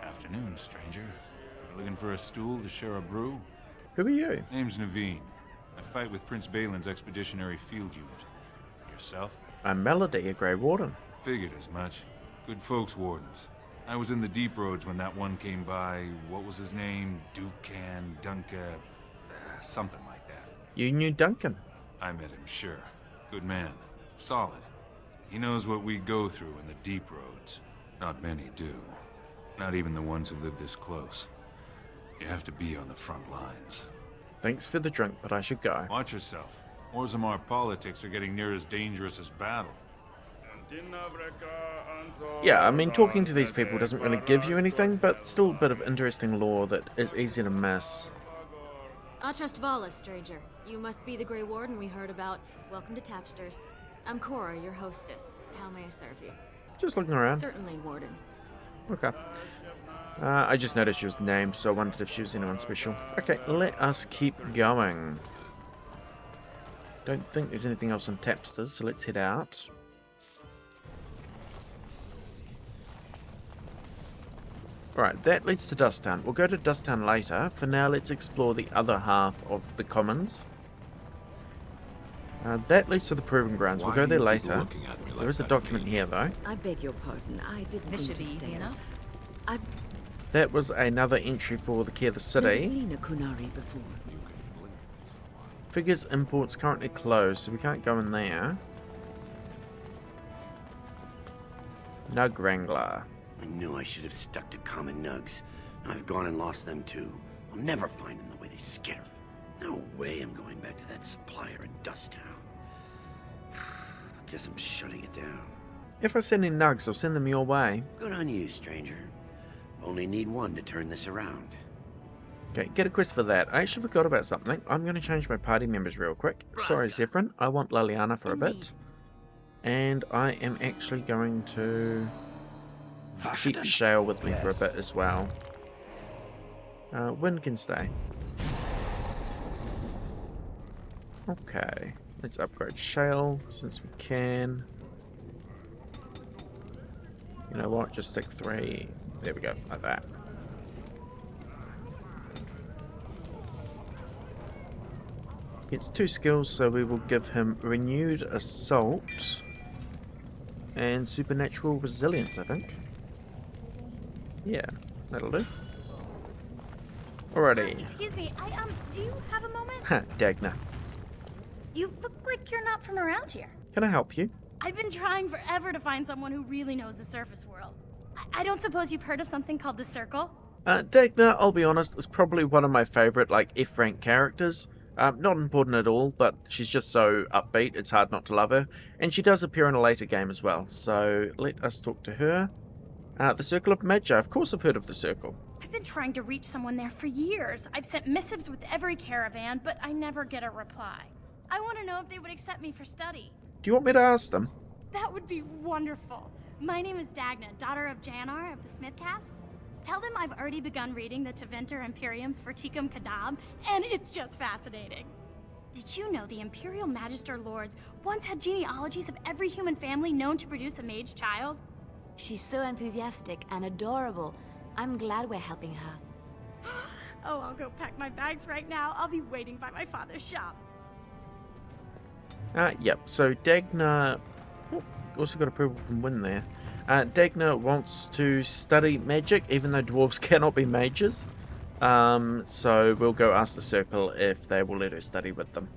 Afternoon, stranger. You looking for a stool to share a brew? Who are you? Name's Naveen. I fight with Prince Balin's expeditionary field unit. Yourself? I'm Melody, a Grey Warden. Figured as much. Good folks, wardens. I was in the deep roads when that one came by. What was his name? Dukan, Dunka, something like that. You knew Duncan? I met him, sure. Good man. Solid. He knows what we go through in the deep roads. Not many do. Not even the ones who live this close. You have to be on the front lines. Thanks for the drink, but I should go. Watch yourself. Orzammar politics are getting near as dangerous as battle. Yeah, I mean, talking to these people doesn't really give you anything, but still a bit of interesting lore that is easy to miss. Atrust Vala, stranger. You must be the Grey Warden we heard about. Welcome to Tapster's. I'm Cora, your hostess. How may I serve you? Just looking around. Certainly, Warden. Okay. I just noticed she was named, so I wondered if she was anyone special. Okay, let us keep going. Don't think there's anything else on Tapsters, so let's head out. Alright, that leads to Dusttown. We'll go to Dusttown later. For now, let's explore the other half of the Commons. That leads to the Proving Grounds. We'll go there later. There is a document here, though. I beg your pardon. I didn't This mean should to be easy stare. enough. I've That was another entry for the Key of the never City. seen a Kunari before. Figures imports currently closed, so we can't go in there. Nug Wrangler. I knew I should have stuck to common nugs. I've gone and lost them too. I'll never find them the way they skitter. No way I'm going back to that supplier in Dusttown. Guess I'm shutting it down. If I send any nugs, I'll send them your way. Good on you, stranger. Only need one to turn this around. Okay, get a quest for that. I actually forgot about something. I'm going to change my party members real quick. Sorry, Zephyrin. I want Liliana for a bit. And I am actually going to keep Shale with me for a bit as well. Wind can stay. Okay, let's upgrade Shale since we can. You know what, just stick 3. There we go, like that. Gets 2 skills, so we will give him Renewed Assault and Supernatural Resilience, I think. Yeah, that'll do. Alrighty. Excuse me, do you have a moment? Ha, Dagna. You look like you're not from around here. Can I help you? I've been trying forever to find someone who really knows the surface world. I don't suppose you've heard of something called the Circle? Dagna, I'll be honest, is probably one of my favourite, like, F-rank characters. Not important at all, but she's just so upbeat, it's hard not to love her. And she does appear in a later game as well, so let us talk to her. The Circle of Magi, of course I've heard of the Circle. I've been trying to reach someone there for years. I've sent missives with every caravan, but I never get a reply. I want to know if they would accept me for study. Do you want me to ask them? That would be wonderful. My name is Dagna, daughter of Janar of the Smithcast. Tell them I've already begun reading the Teventer Imperium's Verticum Kadab, and it's just fascinating. Did you know the Imperial Magister Lords once had genealogies of every human family known to produce a mage child? She's so enthusiastic and adorable. I'm glad we're helping her. Oh, I'll go pack my bags right now. I'll be waiting by my father's shop. Yep, so Dagna... Oh, also got approval from Wynn there. Dagna wants to study magic, even though dwarves cannot be mages. So we'll go ask the Circle if they will let her study with them.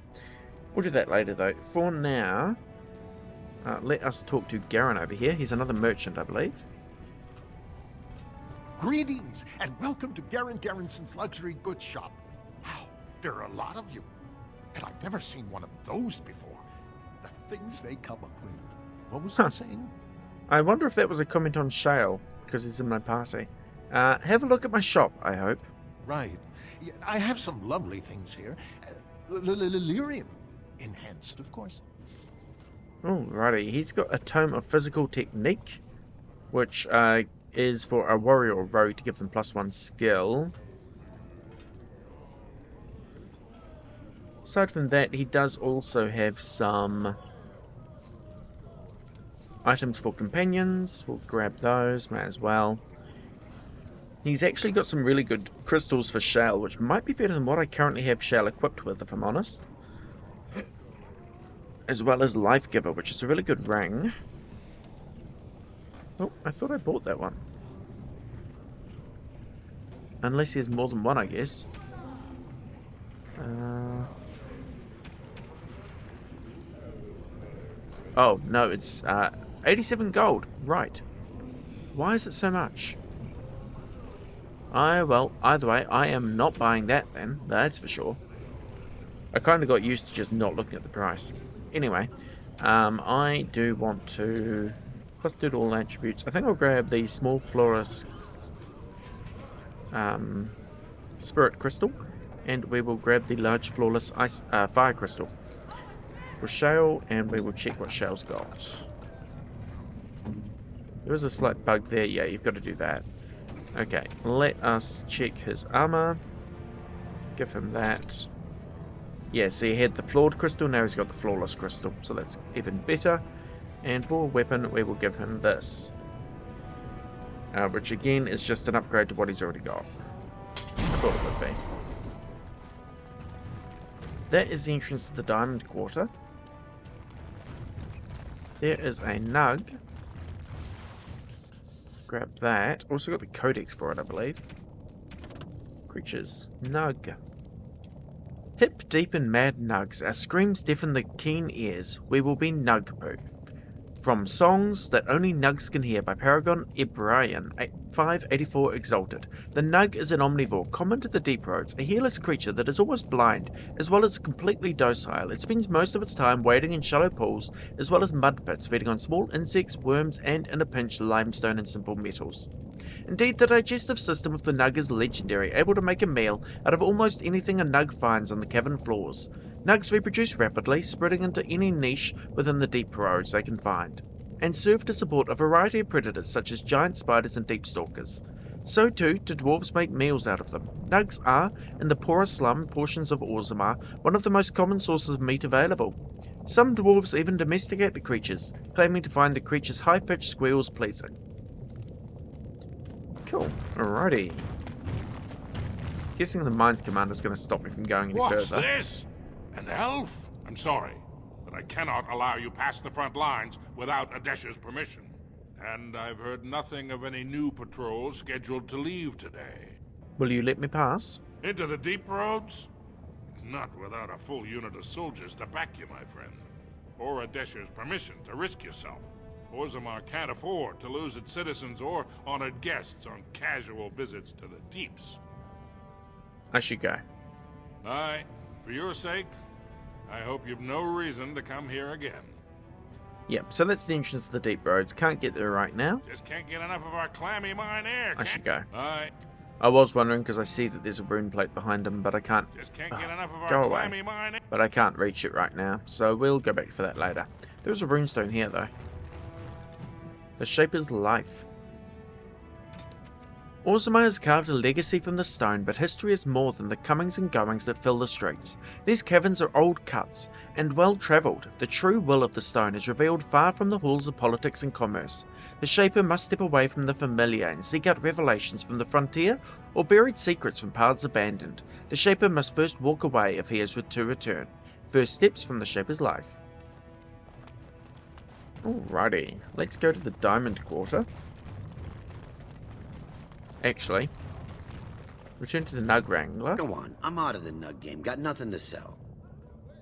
We'll do that later, though. For now, let us talk to Garen over here. He's another merchant, I believe. Greetings, and welcome to Garen Garrison's Luxury Goods Shop. Wow, there are a lot of you. And I've never seen one of those before. The things they come up with. What was I saying? I wonder if that was a comment on Shale, because he's in my party. Have a look at my shop, I hope. Right. Yeah, I have some lovely things here. Lyrium enhanced, of course. Alrighty, he's got a Tome of Physical Technique, which is for a warrior or rogue to give them +1 skill. Aside from that, he does also have some items for companions. We'll grab those, may as well. He's actually got some really good crystals for Shale, which might be better than what I currently have Shale equipped with, if I'm honest. As well as Life Giver, which is a really good ring. Oh, I thought I bought that one. Unless he has more than one, I guess. Oh, no, it's 87 gold. Right. Why is it so much? Well, either way, I am not buying that then. That's for sure. I kind of got used to just not looking at the price. Anyway, I do want to... Plus do all attributes. I think I'll grab the small florist spirit crystal, and we will grab the large flawless ice fire crystal for Shale, and we will check what Shale's got. There is a slight bug there. Yeah, you've got to do that. Okay, let us check his armor. Give him that. Yeah, so he had the flawed crystal, now he's got the flawless crystal, so that's even better. And for a weapon, we will give him this. Which again is just an upgrade to what he's already got. I thought it would be. That is the entrance to the Diamond Quarter. There is a nug. Grab that. Also got the codex for it, I believe. Creatures. Nug. Hip, deep, and mad nugs. Our screams deafen the keen ears. We will be nug poop. From Songs That Only Nugs Can Hear by Paragon Ebrian, 584 Exalted. The nug is an omnivore, common to the deep roads, a hairless creature that is almost blind, as well as completely docile. It spends most of its time wading in shallow pools, as well as mud pits, feeding on small insects, worms, and, in a pinch, limestone and simple metals. Indeed, the digestive system of the nug is legendary, able to make a meal out of almost anything a nug finds on the cavern floors. Nugs reproduce rapidly, spreading into any niche within the deep roads they can find, and serve to support a variety of predators such as giant spiders and deep stalkers. So too do dwarves make meals out of them. Nugs are, in the poorer slum portions of Orzammar, one of the most common sources of meat available. Some dwarves even domesticate the creatures, claiming to find the creatures' high-pitched squeals pleasing. Cool. Alrighty. Guessing the mines commander is going to stop me from going any What's further. this? An elf? I'm sorry, but I cannot allow you past the front lines without Adesh's permission. And I've heard nothing of any new patrols scheduled to leave today. Will you let me pass? Into the deep roads? Not without a full unit of soldiers to back you, my friend. Or Adesh's permission to risk yourself. Orzammar can't afford to lose its citizens or honored guests on casual visits to the deeps. I should go. Aye, for your sake, I hope you've no reason to come here again. Yep, so that's the entrance to the deep roads. Can't get there right now. Just can't get enough of our clammy mine air. I should go. Aye. I was wondering because I see that there's a rune plate behind him, but I can't. Just can't get enough of Go our away. clammy mine air. But I can't reach it right now, so we'll go back for that later. There's a runestone here though. The Shaper's Life. Orzammar has carved a legacy from the stone, but history is more than the comings and goings that fill the streets. These caverns are old cuts, and well travelled. The true will of the stone is revealed far from the halls of politics and commerce. The Shaper must step away from the familiar and seek out revelations from the frontier, or buried secrets from paths abandoned. The Shaper must first walk away if he is to return. First steps from the Shaper's life. Alrighty, let's go to the Diamond Quarter. Actually, return to the Nug Wrangler. Go on, I'm out of the nug game. Got nothing to sell.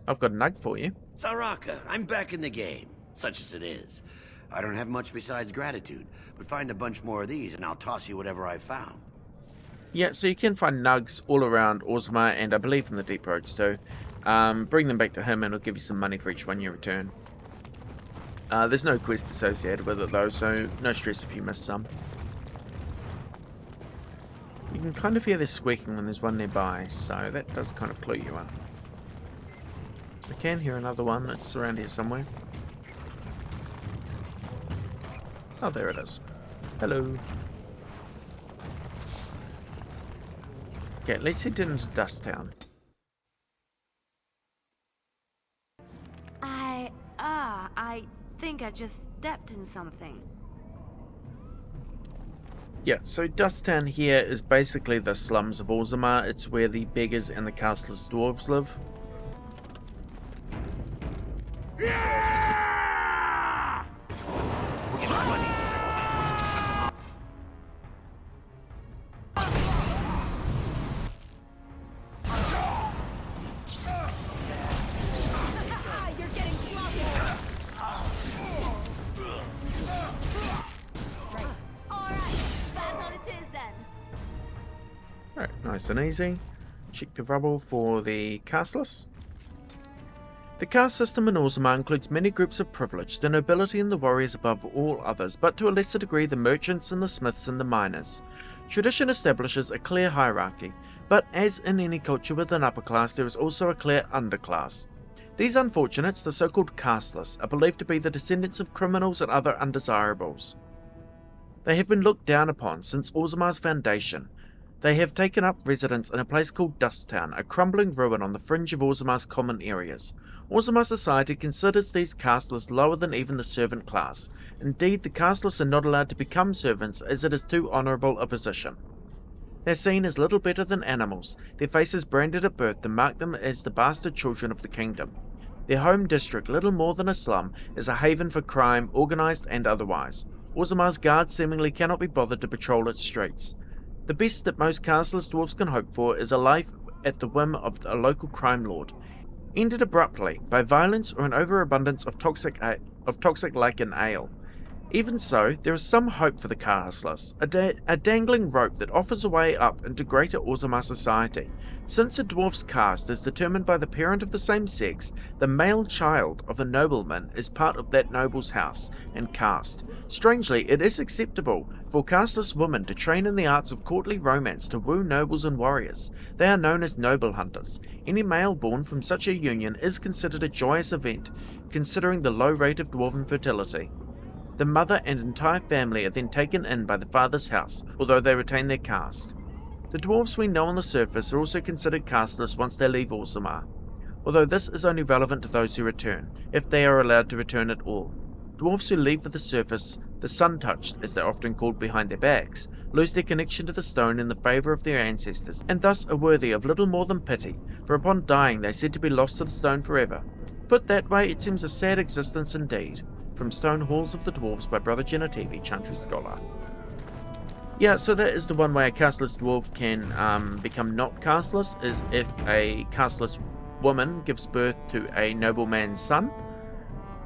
I've got a nug for you. Saraka, I'm back in the game, such as it is. I don't have much besides gratitude, but find a bunch more of these and I'll toss you whatever I found. Yeah, so you can find nugs all around Orzammar and I believe in the deep roads too. Bring them back to him and he'll give you some money for each one you return. There's no quest associated with it though, so no stress if you miss some. You can kind of hear this squeaking when there's one nearby, so that does kind of clue you in. I can hear another one that's around here somewhere. Oh, there it is. Hello. Okay, let's head into Dust Town. I think I just stepped in something. Yeah, so Dust Town here is basically the slums of Orzammar. It's where the beggars and the castless dwarves live. Right, nice and easy. Check the rubble for the castless. The caste system in Orzammar includes many groups of privilege, the nobility and the warriors above all others, but to a lesser degree the merchants and the smiths and the miners. Tradition establishes a clear hierarchy, but as in any culture with an upper class, there is also a clear underclass. These unfortunates, the so-called casteless, are believed to be the descendants of criminals and other undesirables. They have been looked down upon since Orzammar's foundation. They have taken up residence in a place called Dusttown, a crumbling ruin on the fringe of Orzammar's common areas. Orzammar society considers these casteless lower than even the servant class. Indeed, the casteless are not allowed to become servants, as it is too honourable a position. They are seen as little better than animals, their faces branded at birth to mark them as the bastard children of the kingdom. Their home district, little more than a slum, is a haven for crime, organised and otherwise. Orzammar's guards seemingly cannot be bothered to patrol its streets. The best that most casteless dwarves can hope for is a life at the whim of a local crime lord, ended abruptly by violence or an overabundance of toxic lichen ale. Even so, there is some hope for the casteless, a dangling rope that offers a way up into greater Orzammar society. Since a dwarf's caste is determined by the parent of the same sex, the male child of a nobleman is part of that noble's house and caste. Strangely, it is acceptable for casteless women to train in the arts of courtly romance to woo nobles and warriors. They are known as noble hunters. Any male born from such a union is considered a joyous event, considering the low rate of dwarven fertility. The mother and entire family are then taken in by the father's house, although they retain their caste. The dwarves we know on the surface are also considered casteless once they leave Orzammar, although this is only relevant to those who return, if they are allowed to return at all. Dwarves who leave for the surface, the sun-touched, as they are often called behind their backs, lose their connection to the stone in the favour of their ancestors, and thus are worthy of little more than pity, for upon dying they are said to be lost to the stone forever. Put that way, it seems a sad existence indeed. From Stone Halls of the Dwarves by Brother Genetivi, Chantry Scholar. Yeah, so that is the one way a casteless dwarf can become not casteless, is if a casteless woman gives birth to a nobleman's son.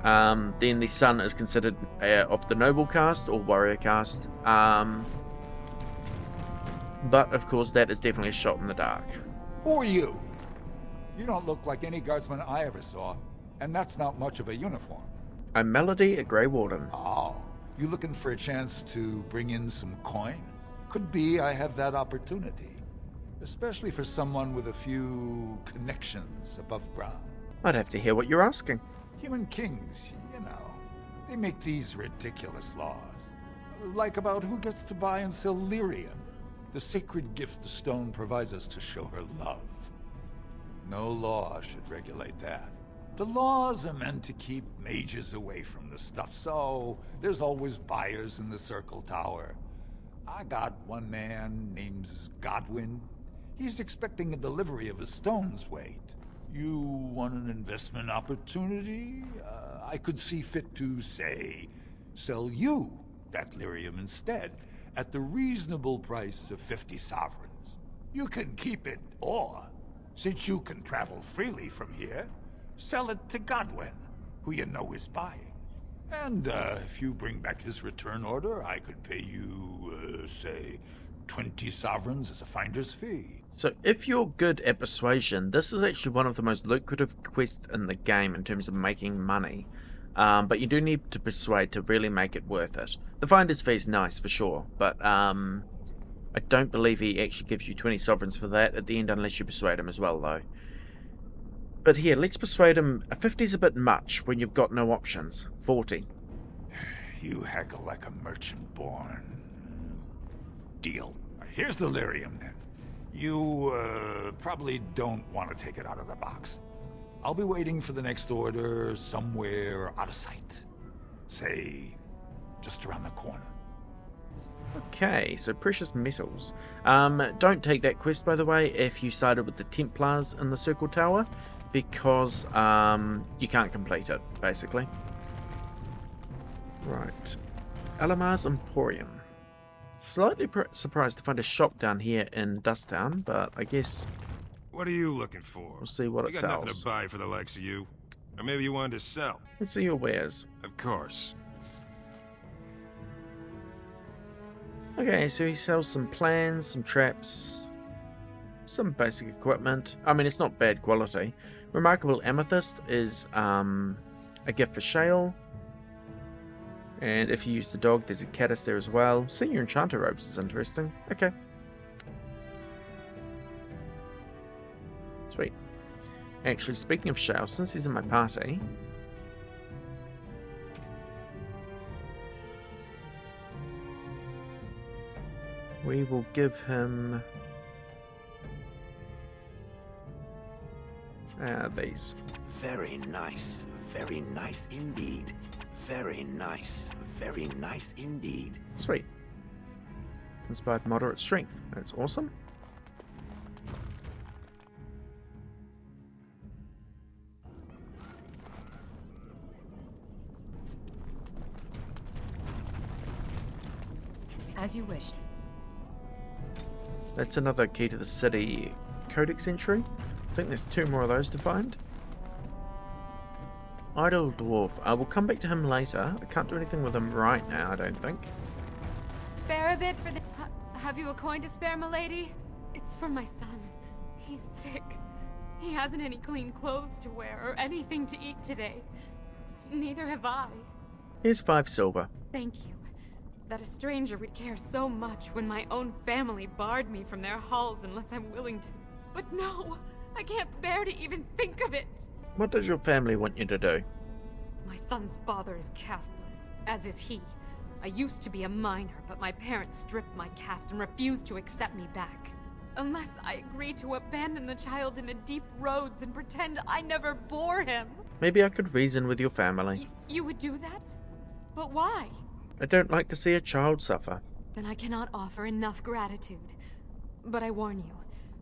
Then the son is considered of the noble caste or warrior caste. But of course that is definitely a shot in the dark. Who are you? You don't look like any guardsman I ever saw, and that's not much of a uniform. I'm Melody, a Grey Warden. Oh, you looking for a chance to bring in some coin? Could be I have that opportunity. Especially for someone with a few connections above ground. I'd have to hear what you're asking. Human kings, you know, they make these ridiculous laws. Like about who gets to buy and sell lyrium, the sacred gift the stone provides us to show her love. No law should regulate that. The laws are meant to keep mages away from the stuff, so there's always buyers in the Circle Tower. I got one man named Godwin. He's expecting a delivery of a stone's weight. You want an investment opportunity? I could see fit to, say, sell you that lyrium instead, at the reasonable price of 50 sovereigns. You can keep it, or, since you can travel freely from here, sell it to Godwin, who you know is buying. And if you bring back his return order, I could pay you, say, 20 sovereigns as a finder's fee. So if you're good at persuasion, this is actually one of the most lucrative quests in the game in terms of making money. But you do need to persuade to really make it worth it. The finder's fee is nice for sure, but I don't believe he actually gives you 20 sovereigns for that at the end unless you persuade him as well though. But here, let's persuade him. 50's a bit much when you've got no options. 40. You haggle like a merchant born. Deal. Here's the lyrium then. You probably don't want to take it out of the box. I'll be waiting for the next order somewhere out of sight. Say, just around the corner. Okay, so precious metals. Don't take that quest, by the way, if you sided with the Templars in the Circle Tower, because you can't complete it, basically. Right. Alamar's Emporium. Slightly surprised to find a shop down here in Dusttown, but I guess... What are you looking for? We'll see what it sells. You got nothing to buy for the likes of you. Or maybe you wanted to sell. Let's see your wares. Of course. Okay, so he sells some plans, some traps, some basic equipment. I mean, it's not bad quality. Remarkable Amethyst is a gift for Shale. And if you use the dog, there's a caddis there as well. Senior Enchanter Robes is interesting. Okay. Sweet. Actually, speaking of Shale, since he's in my party... We will give him these. Very nice indeed. Very nice indeed. Sweet. Inspired moderate strength. That's awesome. As you wish. That's another key to the city codex entry. I think there's 2 more of those to find. Idle dwarf. I will come back to him later. I can't do anything with him right now, I don't think. Spare a bit for the... have you a coin to spare, milady? It's for my son. He's sick. He hasn't any clean clothes to wear or anything to eat today. Neither have I. Here's 5 silver. Thank you. That a stranger would care so much when my own family barred me from their halls unless I'm willing to. But no, I can't bear to even think of it. What does your family want you to do? My son's father is casteless, as is he. I used to be a minor, but my parents stripped my caste and refused to accept me back. Unless I agree to abandon the child in the deep roads and pretend I never bore him. Maybe I could reason with your family. You would do that? But why? I don't like to see a child suffer. Then I cannot offer enough gratitude. But I warn you,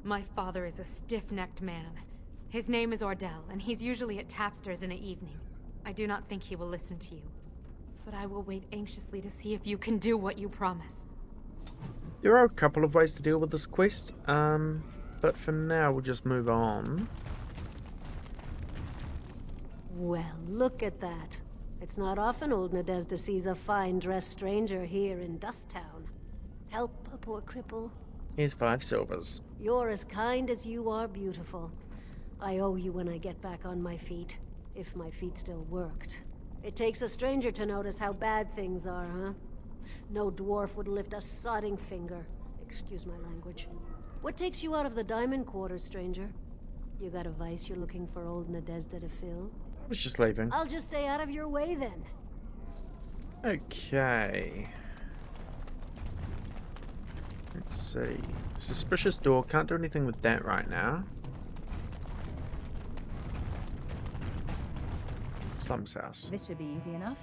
my father is a stiff-necked man. His name is Ordell, and he's usually at Tapster's in the evening. I do not think he will listen to you. But I will wait anxiously to see if you can do what you promise. There are a couple of ways to deal with this quest, but for now we'll just move on. Well, look at that. It's not often old Nadezda sees a fine-dressed stranger here in Dusttown. Help a poor cripple. Here's 5 silvers. You're as kind as you are beautiful. I owe you when I get back on my feet. If my feet still worked. It takes a stranger to notice how bad things are, huh? No dwarf would lift a sodding finger. Excuse my language. What takes you out of the diamond quarters, stranger? You got a vice you're looking for old Nadezda to fill? I was just leaving. I'll just stay out of your way then. Okay. Let's see. Suspicious door. Can't do anything with that right now. Slum's house. This should be easy enough.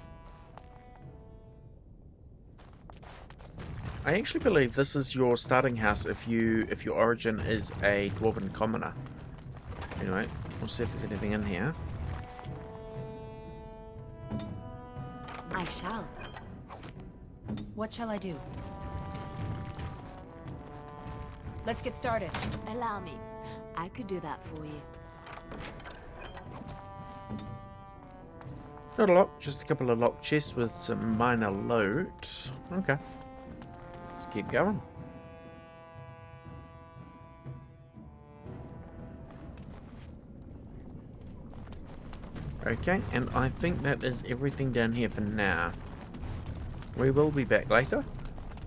I actually believe this is your starting house if your origin is a dwarven commoner. Anyway, we'll see if there's anything in here. I shall. What shall I do? Let's get started. Allow me. I could do that for you. Not a lot, just a couple of locked chests with some minor loot. Okay. Let's keep going. Okay, and I think that is everything down here for now. We will be back later,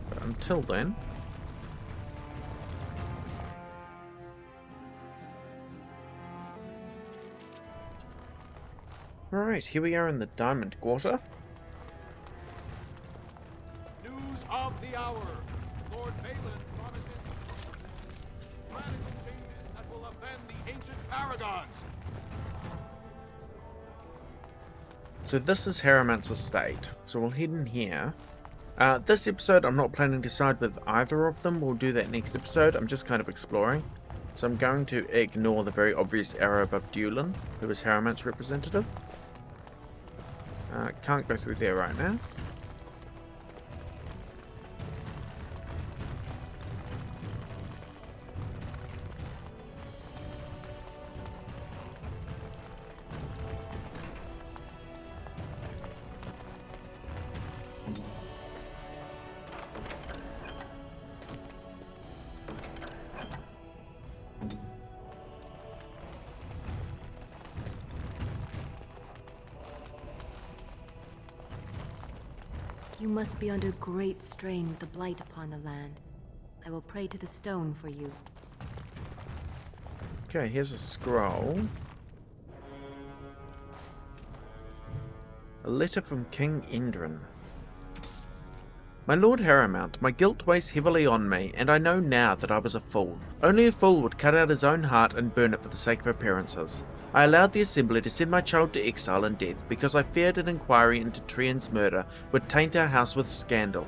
but until then... Alright, here we are in the Diamond Quarter. News of the hour. Lord Balin promises radical changes that will offend the ancient paragons. So this is Harrowmant's estate. So we'll head in here. This episode I'm not planning to side with either of them. We'll do that next episode. I'm just kind of exploring. So I'm going to ignore the very obvious arrow above Dulin, who is Harrowmant's representative. Can't go through there right now. You must be under great strain with the blight upon the land. I will pray to the stone for you. Okay, here's a scroll. A letter from King Endrin. My Lord Harrowmount, my guilt weighs heavily on me, and I know now that I was a fool. Only a fool would cut out his own heart and burn it for the sake of appearances. I allowed the Assembly to send my child to exile and death because I feared an inquiry into Trian's murder would taint our house with scandal.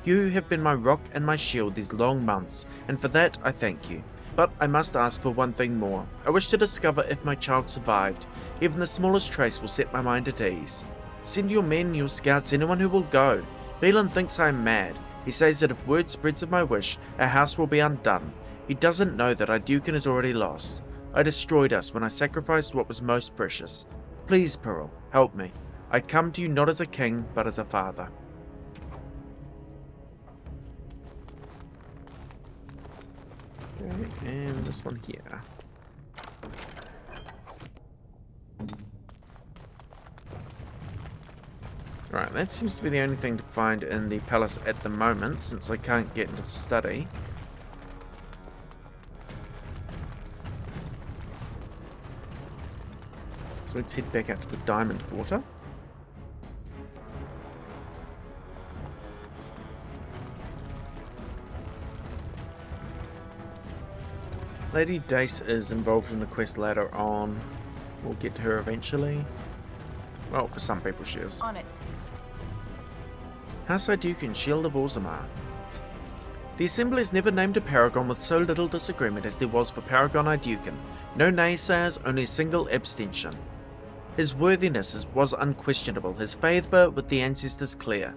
You have been my rock and my shield these long months, and for that I thank you. But I must ask for one thing more. I wish to discover if my child survived. Even the smallest trace will set my mind at ease. Send your men, your scouts, anyone who will go. Balin thinks I am mad. He says that if word spreads of my wish, our house will be undone. He doesn't know that Ideukin is already lost. I destroyed us when I sacrificed what was most precious. Please, Peril, help me. I come to you not as a king, but as a father. Okay, and this one here. Right, that seems to be the only thing to find in the palace at the moment, since I can't get into the study. So let's head back out to the Diamond Quarter. Lady Dace is involved in the quest later on. We'll get to her eventually. Well, for some people she is. On it. House Ideukin, Shield of Orzammar. The Assembly has never named a paragon with so little disagreement as there was for Paragon Ideukin. No naysayers, only a single abstention. His worthiness was unquestionable, his favour with the ancestors clear.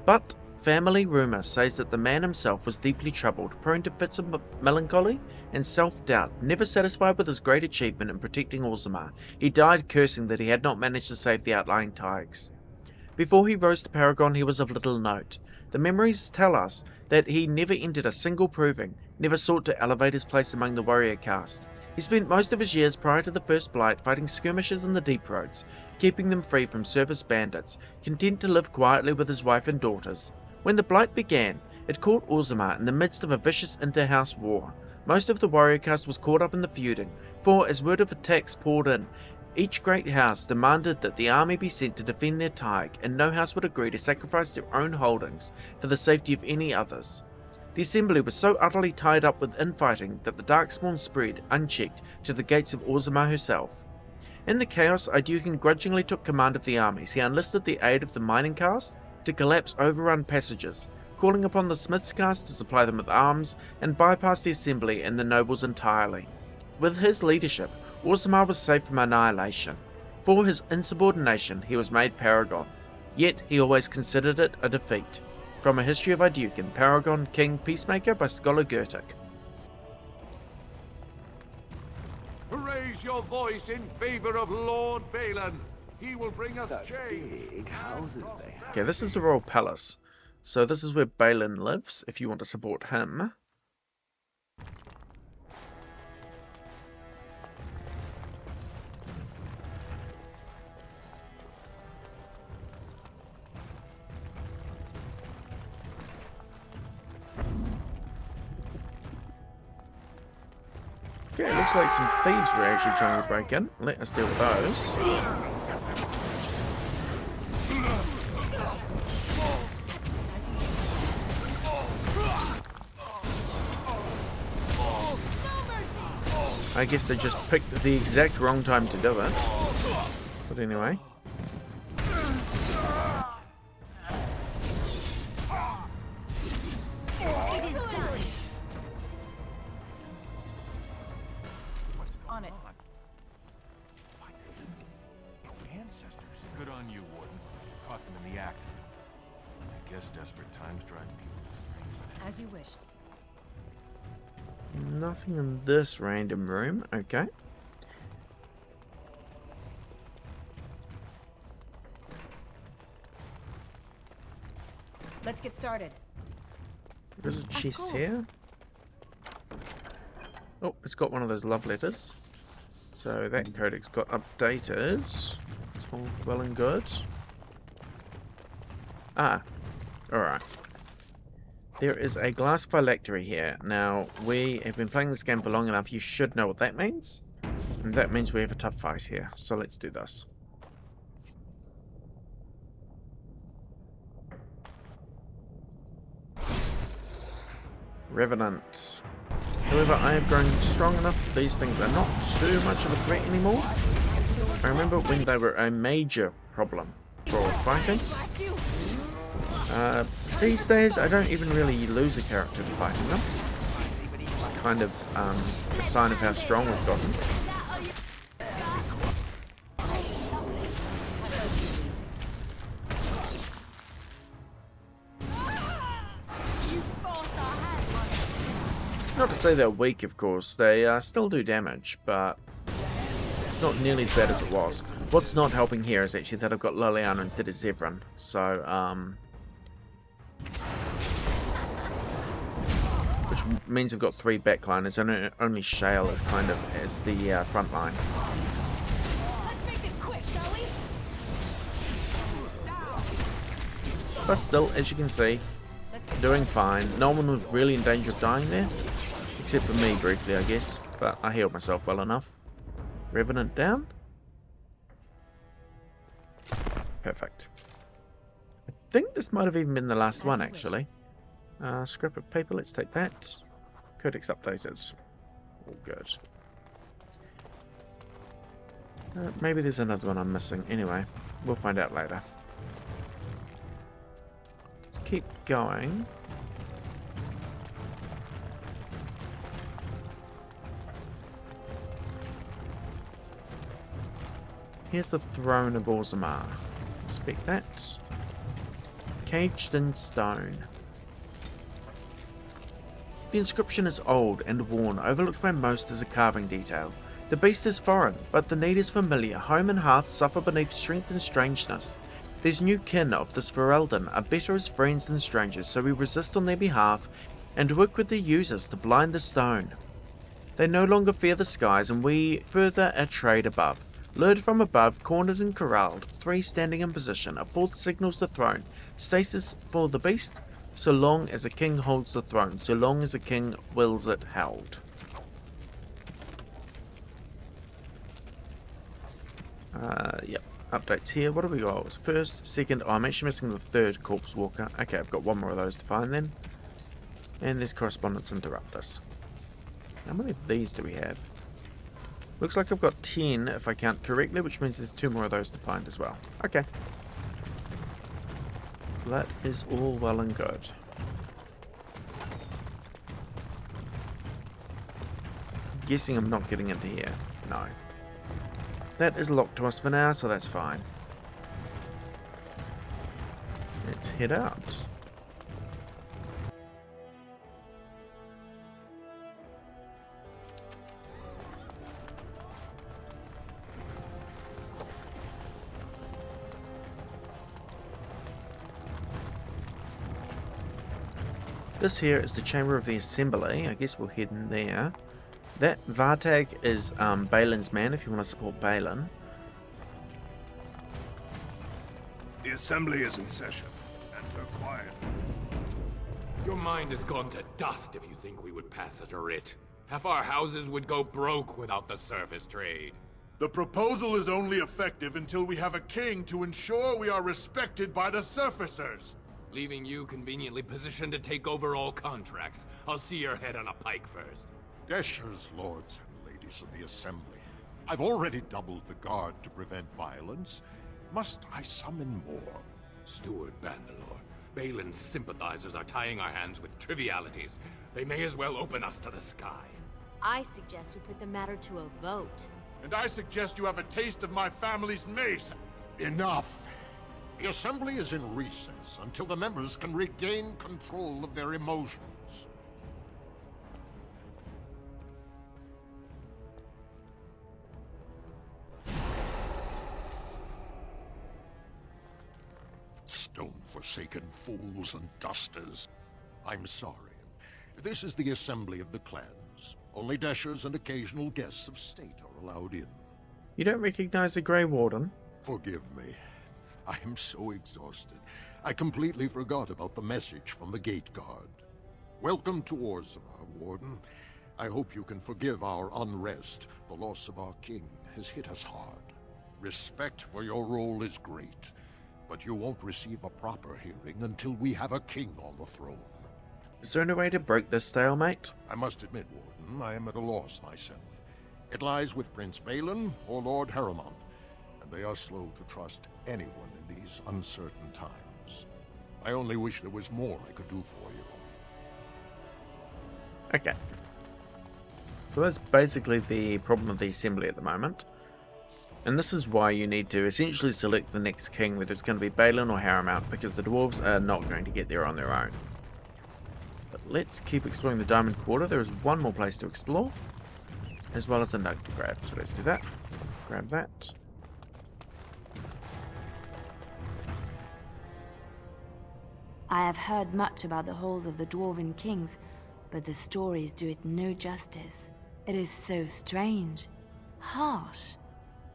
But family rumour says that the man himself was deeply troubled, prone to fits of melancholy and self-doubt. Never satisfied with his great achievement in protecting Orzammar, he died cursing that he had not managed to save the outlying Tigers. Before he rose to Paragon, he was of little note. The memories tell us that he never entered a single proving, never sought to elevate his place among the warrior caste. He spent most of his years prior to the First Blight fighting skirmishes in the deep roads, keeping them free from service bandits, content to live quietly with his wife and daughters. When the Blight began, it caught Orzammar in the midst of a vicious inter-house war. Most of the warrior caste was caught up in the feuding, for as word of attacks poured in, each great house demanded that the army be sent to defend their Tig, and no house would agree to sacrifice their own holdings for the safety of any others. The Assembly was so utterly tied up with infighting that the Darkspawn spread, unchecked, to the gates of Orzammar herself. In the chaos, Ideukin grudgingly took command of the armies. He enlisted the aid of the mining caste to collapse overrun passages, calling upon the smiths caste to supply them with arms, and bypass the Assembly and the nobles entirely. With his leadership, Orzammar was saved from annihilation. For his insubordination, he was made Paragon. Yet he always considered it a defeat. From A History of Ideukin, Paragon, King, Peacemaker by scholar Gertic. Raise your voice in favor of Lord Balin. He will bring us change. Big houses they have. Okay, this is the Royal Palace. So this is where Balin lives, if you want to support him. Okay, it looks like some thieves were actually trying to break in. Let us deal with those. I guess they just picked the exact wrong time to do it. But anyway. On it. Ancestors. Good on you, Warden. Caught them in the act. I guess desperate times drive people. As you wish. Nothing in this random room. Okay. Let's get started. There's a chest here. Oh, it's got one of those love letters. So that codex got updated. It's all well and good. Ah, alright. There is a glass phylactery here. Now, we have been playing this game for long enough, you should know what that means. And that means we have a tough fight here. So let's do this. Revenant. However, I have grown strong enough that these things are not too much of a threat anymore. I remember when they were a major problem for fighting. These days, I don't even really lose a character to fighting them. It's kind of a sign of how strong we've gotten. Not to say they're weak, of course. They still do damage, but it's not nearly as bad as it was. What's not helping here is actually that I've got Liliana instead of Zevran. So, which means I've got 3 backliners, and only Shale is kind of as the front line. But still, as you can see, doing fine. No one was really in danger of dying there, except for me briefly, I guess. But I healed myself well enough. Revenant down. Perfect. I think this might have even been the last one, actually. Scrap of paper, let's take that. Codex updated. All good. Maybe there's another one I'm missing. Anyway, we'll find out later. Let's keep going. Here's the throne of Orzammar. Speak that. Caged in stone. The inscription is old and worn, overlooked by most as a carving detail. The beast is foreign, but the need is familiar. Home and hearth suffer beneath strength and strangeness. These new kin of this Ferelden are better as friends than strangers, so we resist on their behalf and work with their users to blind the stone. They no longer fear the skies, and we further our trade above. Lured from above, cornered and corralled, 3 standing in position, a 4th signals the throne. Stasis for the beast, so long as a king holds the throne, so long as a king wills it held. Yep, updates here. What do we got? First, second, oh, I'm actually missing the 3rd corpse walker. Okay, I've got 1 more of those to find then. And there's correspondence interruptus. How many of these do we have? Looks like I've got 10 if I count correctly, which means there's 2 more of those to find as well. Okay. That is all well and good. Guessing I'm not getting into here. No. That is locked to us for now, so that's fine. Let's head out. This here is the Chamber of the Assembly. I guess we'll head in there. That Vartag is Balin's man, if you want to support Balin. The Assembly is in session. Enter quietly. Your mind has gone to dust if you think we would pass such a writ. Half our houses would go broke without the surface trade. The proposal is only effective until we have a king to ensure we are respected by the surfacers. Leaving you conveniently positioned to take over all contracts. I'll see your head on a pike first. Desher's lords and ladies of the Assembly, I've already doubled the guard to prevent violence. Must I summon more? Steward Bandalore, Balin's sympathizers are tying our hands with trivialities. They may as well open us to the sky. I suggest we put the matter to a vote. And I suggest you have a taste of my family's mace. Enough! The Assembly is in recess until the members can regain control of their emotions. Stone-forsaken fools and dusters. I'm sorry. This is the Assembly of the Clans. Only Deshers and occasional guests of state are allowed in. You don't recognize the Grey Warden? Forgive me. I am so exhausted. I completely forgot about the message from the Gate Guard. Welcome to Orzammar, Warden. I hope you can forgive our unrest. The loss of our king has hit us hard. Respect for your role is great, but you won't receive a proper hearing until we have a king on the throne. Is there any way to break this stalemate? I must admit, Warden, I am at a loss myself. It lies with Prince Balin or Lord Harrowmont, and they are slow to trust anyone in these uncertain times. I only wish there was more I could do for you. Okay. So that's basically the problem of the Assembly at the moment. And this is why you need to essentially select the next king, whether it's going to be Balin or Harrowmont, because the dwarves are not going to get there on their own. But let's keep exploring the Diamond Quarter. There is one more place to explore, as well as a nug to grab. So let's do that. Grab that. I have heard much about the halls of the Dwarven Kings, but the stories do it no justice. It is so strange, harsh,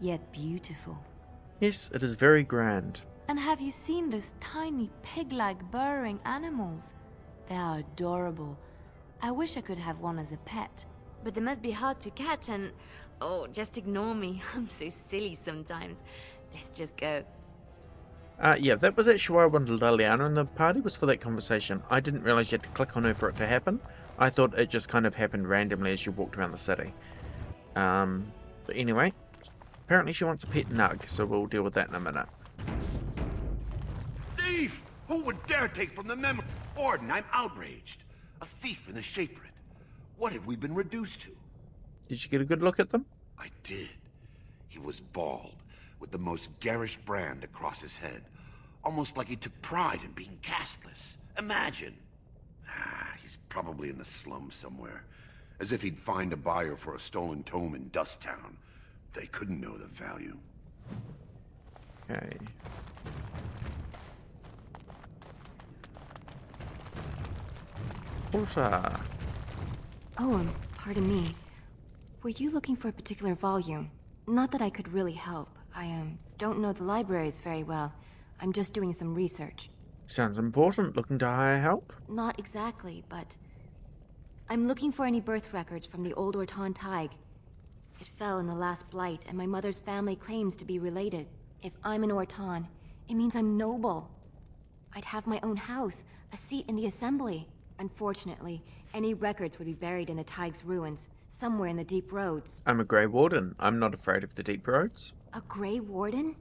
yet beautiful. Yes, it is very grand. And have you seen those tiny pig-like burrowing animals? They are adorable. I wish I could have one as a pet. But they must be hard to catch and... Oh, just ignore me. I'm so silly sometimes. Let's just go. Yeah, that was actually why I wanted Liliana in the party, was for that conversation. I didn't realize you had to click on her for it to happen. I thought it just kind of happened randomly as you walked around the city. But anyway, apparently she wants a pet nug, so we'll deal with that in a minute. Thief! Who would dare take from the memory? Orden, I'm outraged. A thief in the Shapered. What have we been reduced to? Did you get a good look at them? I did. He was bald, with the most garish brand across his head. Almost like he took pride in being castless. Imagine. He's probably in the slums somewhere. As if he'd find a buyer for a stolen tome in Dust Town. They couldn't know the value. Okay. Orza. Oh, pardon me. Were you looking for a particular volume? Not that I could really help. I don't know the libraries very well. I'm just doing some research. Sounds important. Looking to hire help? Not exactly, but... I'm looking for any birth records from the old Orton Tig. It fell in the last blight, and my mother's family claims to be related. If I'm an Orton, it means I'm noble. I'd have my own house, a seat in the Assembly. Unfortunately, any records would be buried in the Tig's ruins, somewhere in the Deep Roads. I'm a Grey Warden. I'm not afraid of the Deep Roads. A Grey Warden?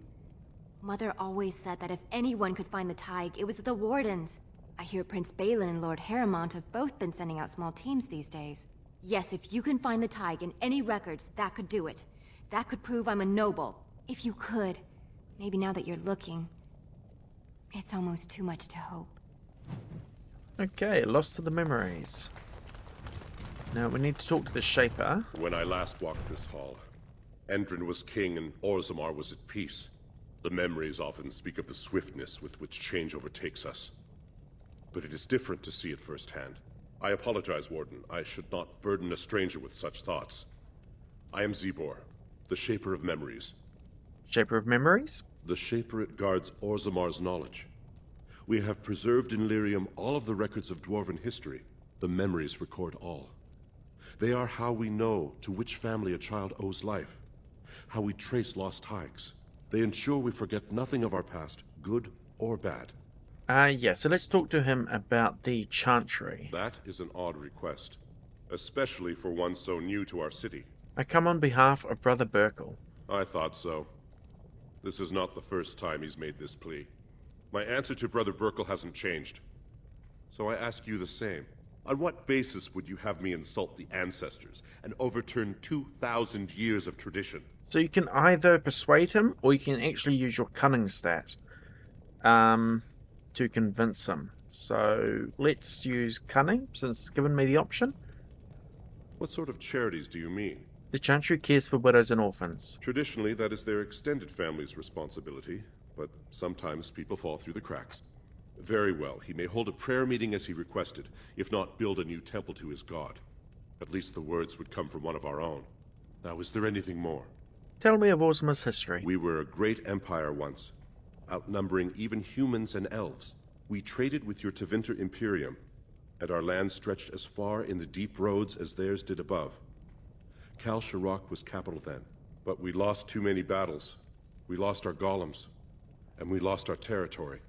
Mother always said that if anyone could find the Tig, it was the Wardens. I hear Prince Balin and Lord Harrowmont have both been sending out small teams these days. Yes, if you can find the Tig in any records, that could do it. That could prove I'm a noble. If you could. Maybe now that you're looking. It's almost too much to hope. Okay, lost to the memories. Now we need to talk to the Shaper. When I last walked this hall, Endrin was king and Orzammar was at peace. The memories often speak of the swiftness with which change overtakes us. But it is different to see it firsthand. I apologize, Warden. I should not burden a stranger with such thoughts. I am Zebor, the Shaper of Memories. Shaper of Memories? The Shaperate guards Orzammar's knowledge. We have preserved in Lyrium all of the records of Dwarven history. The memories record all. They are how we know to which family a child owes life, how we trace lost Tigs. They ensure we forget nothing of our past, good or bad. Yeah, so let's talk to him about the Chantry. That is an odd request, especially for one so new to our city. I come on behalf of Brother Burkle. I thought so. This is not the first time he's made this plea. My answer to Brother Burkle hasn't changed. So I ask you the same. On what basis would you have me insult the ancestors and overturn 2,000 years of tradition? So you can either persuade him, or you can actually use your cunning stat to convince him. So let's use cunning, since it's given me the option. What sort of charities do you mean? The Chantry cares for widows and orphans. Traditionally, that is their extended family's responsibility, but sometimes people fall through the cracks. Very well, he may hold a prayer meeting as he requested, if not build a new temple to his god. At least the words would come from one of our own. Now, is there anything more? Tell me of Orzammar's history. We were a great empire once, outnumbering even humans and elves. We traded with your Tevinter Imperium, and our land stretched as far in the deep roads as theirs did above. Kal Sharok was capital then, but we lost too many battles. We lost our golems, and we lost our territory.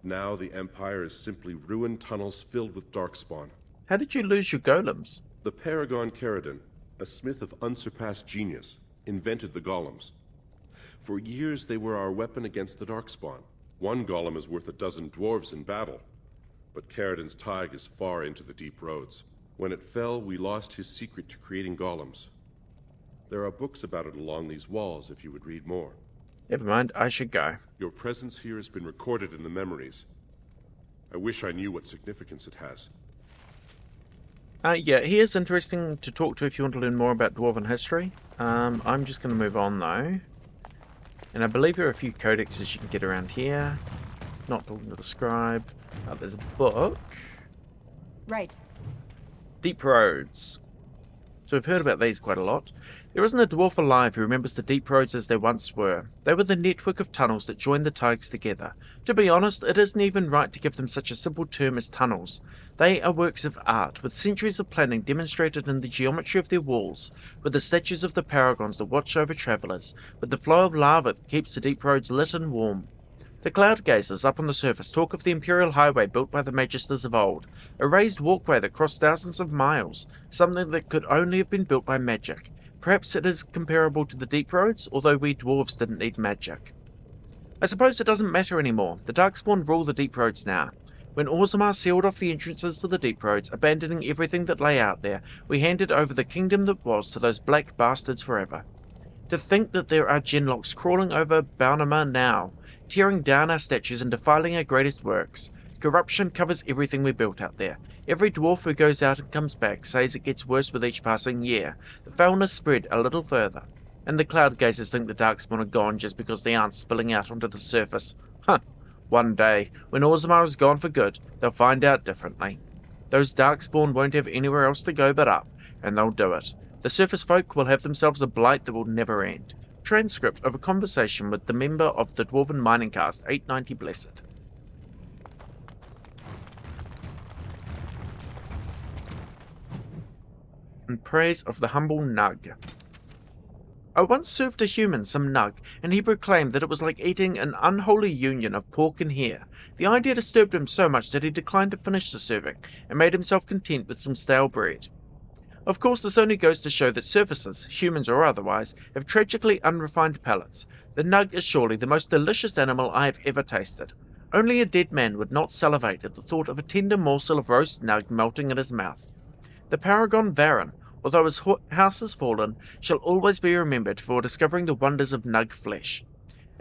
Now the Empire is simply ruined tunnels filled with darkspawn. How did you lose your golems? The Paragon Caridin, a smith of unsurpassed genius, invented the golems. For years they were our weapon against the darkspawn. One golem is worth a dozen dwarves in battle. But Caridin's Tig is far into the deep roads. When it fell, we lost his secret to creating golems. There are books about it along these walls if you would read more. Never mind, I should go. Your presence here has been recorded in the memories. I wish I knew what significance it has. Yeah, he is interesting to talk to if you want to learn more about Dwarven history. I'm just going to move on though. And I believe there are a few codexes you can get around here. Not talking to the scribe. There's a book. Right. Deep Roads. So we've heard about these quite a lot. There isn't a dwarf alive who remembers the deep roads as they once were. They were the network of tunnels that joined the Tigs together. To be honest, it isn't even right to give them such a simple term as tunnels. They are works of art, with centuries of planning demonstrated in the geometry of their walls, with the statues of the paragons that watch over travellers, with the flow of lava that keeps the deep roads lit and warm. The cloud gazers up on the surface talk of the imperial highway built by the magisters of old, a raised walkway that crossed thousands of miles, something that could only have been built by magic. Perhaps it is comparable to the deep roads, although we dwarves didn't need magic. I suppose it doesn't matter anymore. The Darkspawn rule the deep roads now. When Orzammar sealed off the entrances to the deep roads, abandoning everything that lay out there, we handed over the kingdom that was to those black bastards forever. To think that there are genlocks crawling over Orzammar now, tearing down our statues and defiling our greatest works. Corruption covers everything we built out there. Every dwarf who goes out and comes back says it gets worse with each passing year. The foulness spread a little further. And the cloud gazers think the Darkspawn are gone just because they aren't spilling out onto the surface. Huh. One day, when Orzammar is gone for good, they'll find out differently. Those Darkspawn won't have anywhere else to go but up, and they'll do it. The surface folk will have themselves a blight that will never end. Transcript of a conversation with the member of the Dwarven Mining Cast, 890 Blessed. In praise of the humble Nug. I once served a human some Nug, and he proclaimed that it was like eating an unholy union of pork and hare. The idea disturbed him so much that he declined to finish the serving, and made himself content with some stale bread. Of course, this only goes to show that surfaces, humans or otherwise, have tragically unrefined palates. The Nug is surely the most delicious animal I have ever tasted. Only a dead man would not salivate at the thought of a tender morsel of roast Nug melting in his mouth. The Paragon Baron, although his house has fallen, shall always be remembered for discovering the wonders of Nug flesh.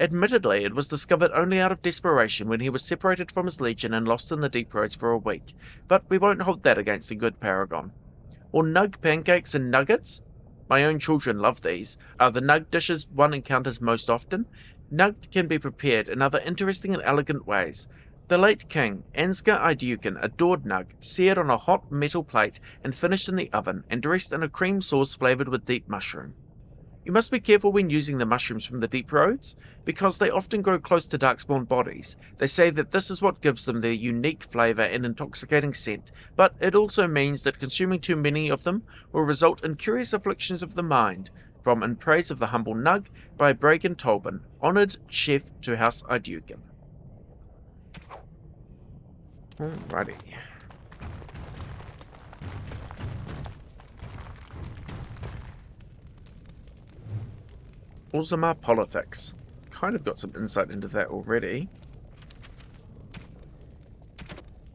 Admittedly, it was discovered only out of desperation when he was separated from his legion and lost in the deep roads for a week, but we won't hold that against a good Paragon. Or Nug pancakes and nuggets? My own children love these. Are the Nug dishes one encounters most often? Nug can be prepared in other interesting and elegant ways. The late king, Ansgar Idukin, adored Nug, seared on a hot metal plate and finished in the oven, and dressed in a cream sauce flavoured with deep mushroom. You must be careful when using the mushrooms from the deep roads, because they often grow close to Darkspawn bodies. They say that this is what gives them their unique flavour and intoxicating scent, but it also means that consuming too many of them will result in curious afflictions of the mind. From In Praise of the Humble Nug by Bragan Tolbin, honoured chef to House Idukin. Alrighty. Orzammar politics. Kind of got some insight into that already.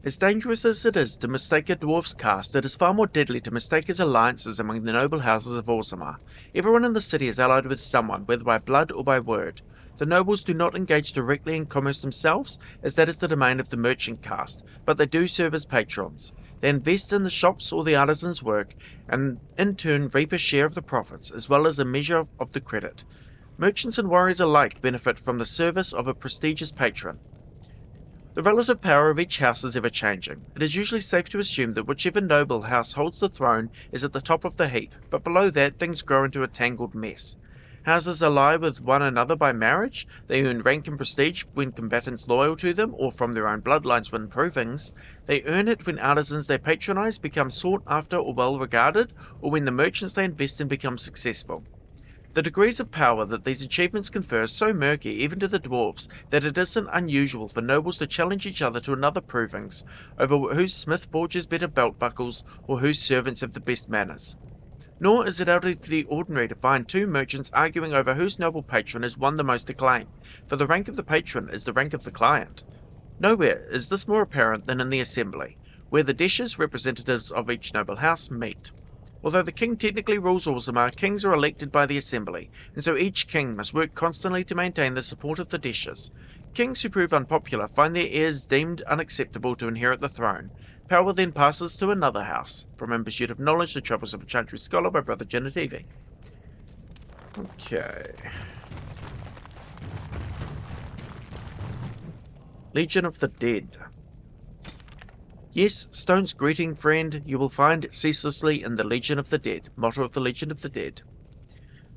As dangerous as it is to mistake a dwarf's caste, it is far more deadly to mistake his alliances among the noble houses of Orzammar. Everyone in the city is allied with someone, whether by blood or by word. The nobles do not engage directly in commerce themselves, as that is the domain of the merchant caste, but they do serve as patrons. They invest in the shops or the artisans' work, and in turn reap a share of the profits, as well as a measure of the credit. Merchants and warriors alike benefit from the service of a prestigious patron. The relative power of each house is ever-changing. It is usually safe to assume that whichever noble house holds the throne is at the top of the heap, but below that things grow into a tangled mess. Houses ally with one another by marriage, they earn rank and prestige when combatants loyal to them, or from their own bloodlines win provings. They earn it when artisans they patronize become sought after or well regarded, or when the merchants they invest in become successful. The degrees of power that these achievements confer are so murky even to the dwarves that it isn't unusual for nobles to challenge each other to another provings over whose smith forges better belt buckles or whose servants have the best manners. Nor is it out of the ordinary to find two merchants arguing over whose noble patron has won the most acclaim, for the rank of the patron is the rank of the client. Nowhere is this more apparent than in the assembly, where the Deshers, representatives of each noble house, meet. Although the king technically rules Orzammar, kings are elected by the assembly, and so each king must work constantly to maintain the support of the Deshers. Kings who prove unpopular find their heirs deemed unacceptable to inherit the throne. Power then passes to another house. From In Pursuit of Knowledge, The Travels of a Chantry Scholar by Brother Genetivi. Okay. Legion of the Dead. Yes, Stone's greeting, friend, you will find ceaselessly in the Legion of the Dead, motto of the Legion of the Dead.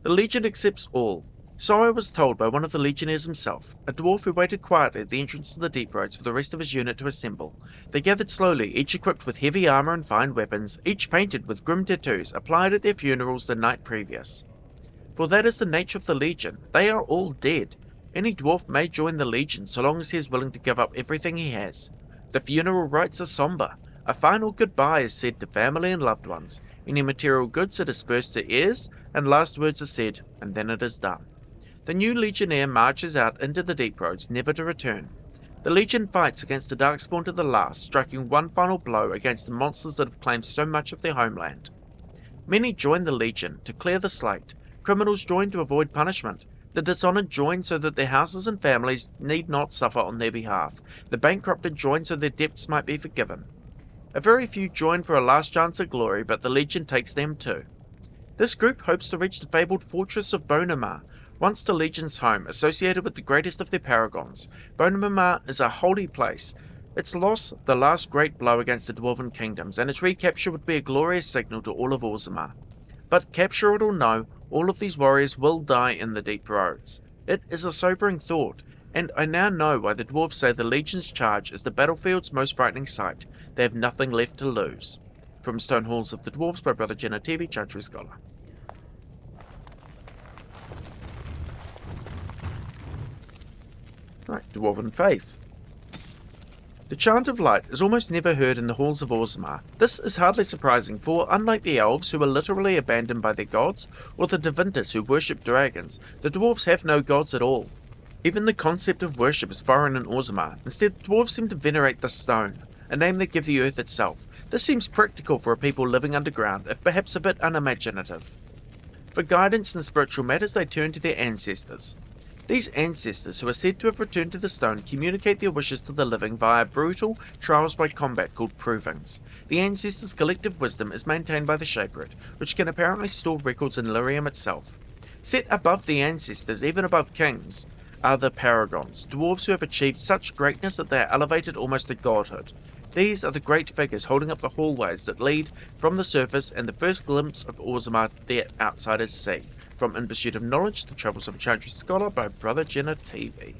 The Legion accepts all. So I was told by one of the Legionnaires himself, a dwarf who waited quietly at the entrance to the deep roads for the rest of his unit to assemble. They gathered slowly, each equipped with heavy armor and fine weapons, each painted with grim tattoos applied at their funerals the night previous. For that is the nature of the Legion. They are all dead. Any dwarf may join the Legion so long as he is willing to give up everything he has. The funeral rites are somber. A final goodbye is said to family and loved ones. Any material goods are dispersed to heirs, and last words are said, and then it is done. The new Legionnaire marches out into the deep roads, never to return. The Legion fights against the Darkspawn to the last, striking one final blow against the monsters that have claimed so much of their homeland. Many join the Legion to clear the slate. Criminals join to avoid punishment. The dishonoured join so that their houses and families need not suffer on their behalf. The bankrupted join so their debts might be forgiven. A very few join for a last chance at glory, but the Legion takes them too. This group hopes to reach the fabled fortress of Orzammar, once the Legion's home, associated with the greatest of their paragons. Orzammar is a holy place. Its loss, the last great blow against the Dwarven kingdoms, and its recapture would be a glorious signal to all of Orzammar. But capture it or no, all of these warriors will die in the deep roads. It is a sobering thought, and I now know why the dwarves say the Legion's charge is the battlefield's most frightening sight. They have nothing left to lose. From Stone Halls of the Dwarves by Brother Genetivi, Chantry Scholar. Right, Dwarven Faith. The chant of light is almost never heard in the halls of Orzammar. This is hardly surprising, for unlike the elves, who are literally abandoned by their gods, or the Divinters, who worship dragons, the dwarves have no gods at all. Even the concept of worship is foreign in Orzammar. Instead, the dwarves seem to venerate the stone, a name they give the earth itself. This seems practical for a people living underground, if perhaps a bit unimaginative. For guidance in spiritual matters, they turn to their ancestors. These ancestors, who are said to have returned to the stone, communicate their wishes to the living via brutal trials by combat called provings. The ancestors' collective wisdom is maintained by the Shaperate, which can apparently store records in Lyrium itself. Set above the ancestors, even above kings, are the paragons, dwarves who have achieved such greatness that they are elevated almost to godhood. These are the great figures holding up the hallways that lead from the surface and the first glimpse of Orzammar the outsiders see. From In Pursuit of Knowledge, The Travels of a Chantry Scholar by Brother Genetivi.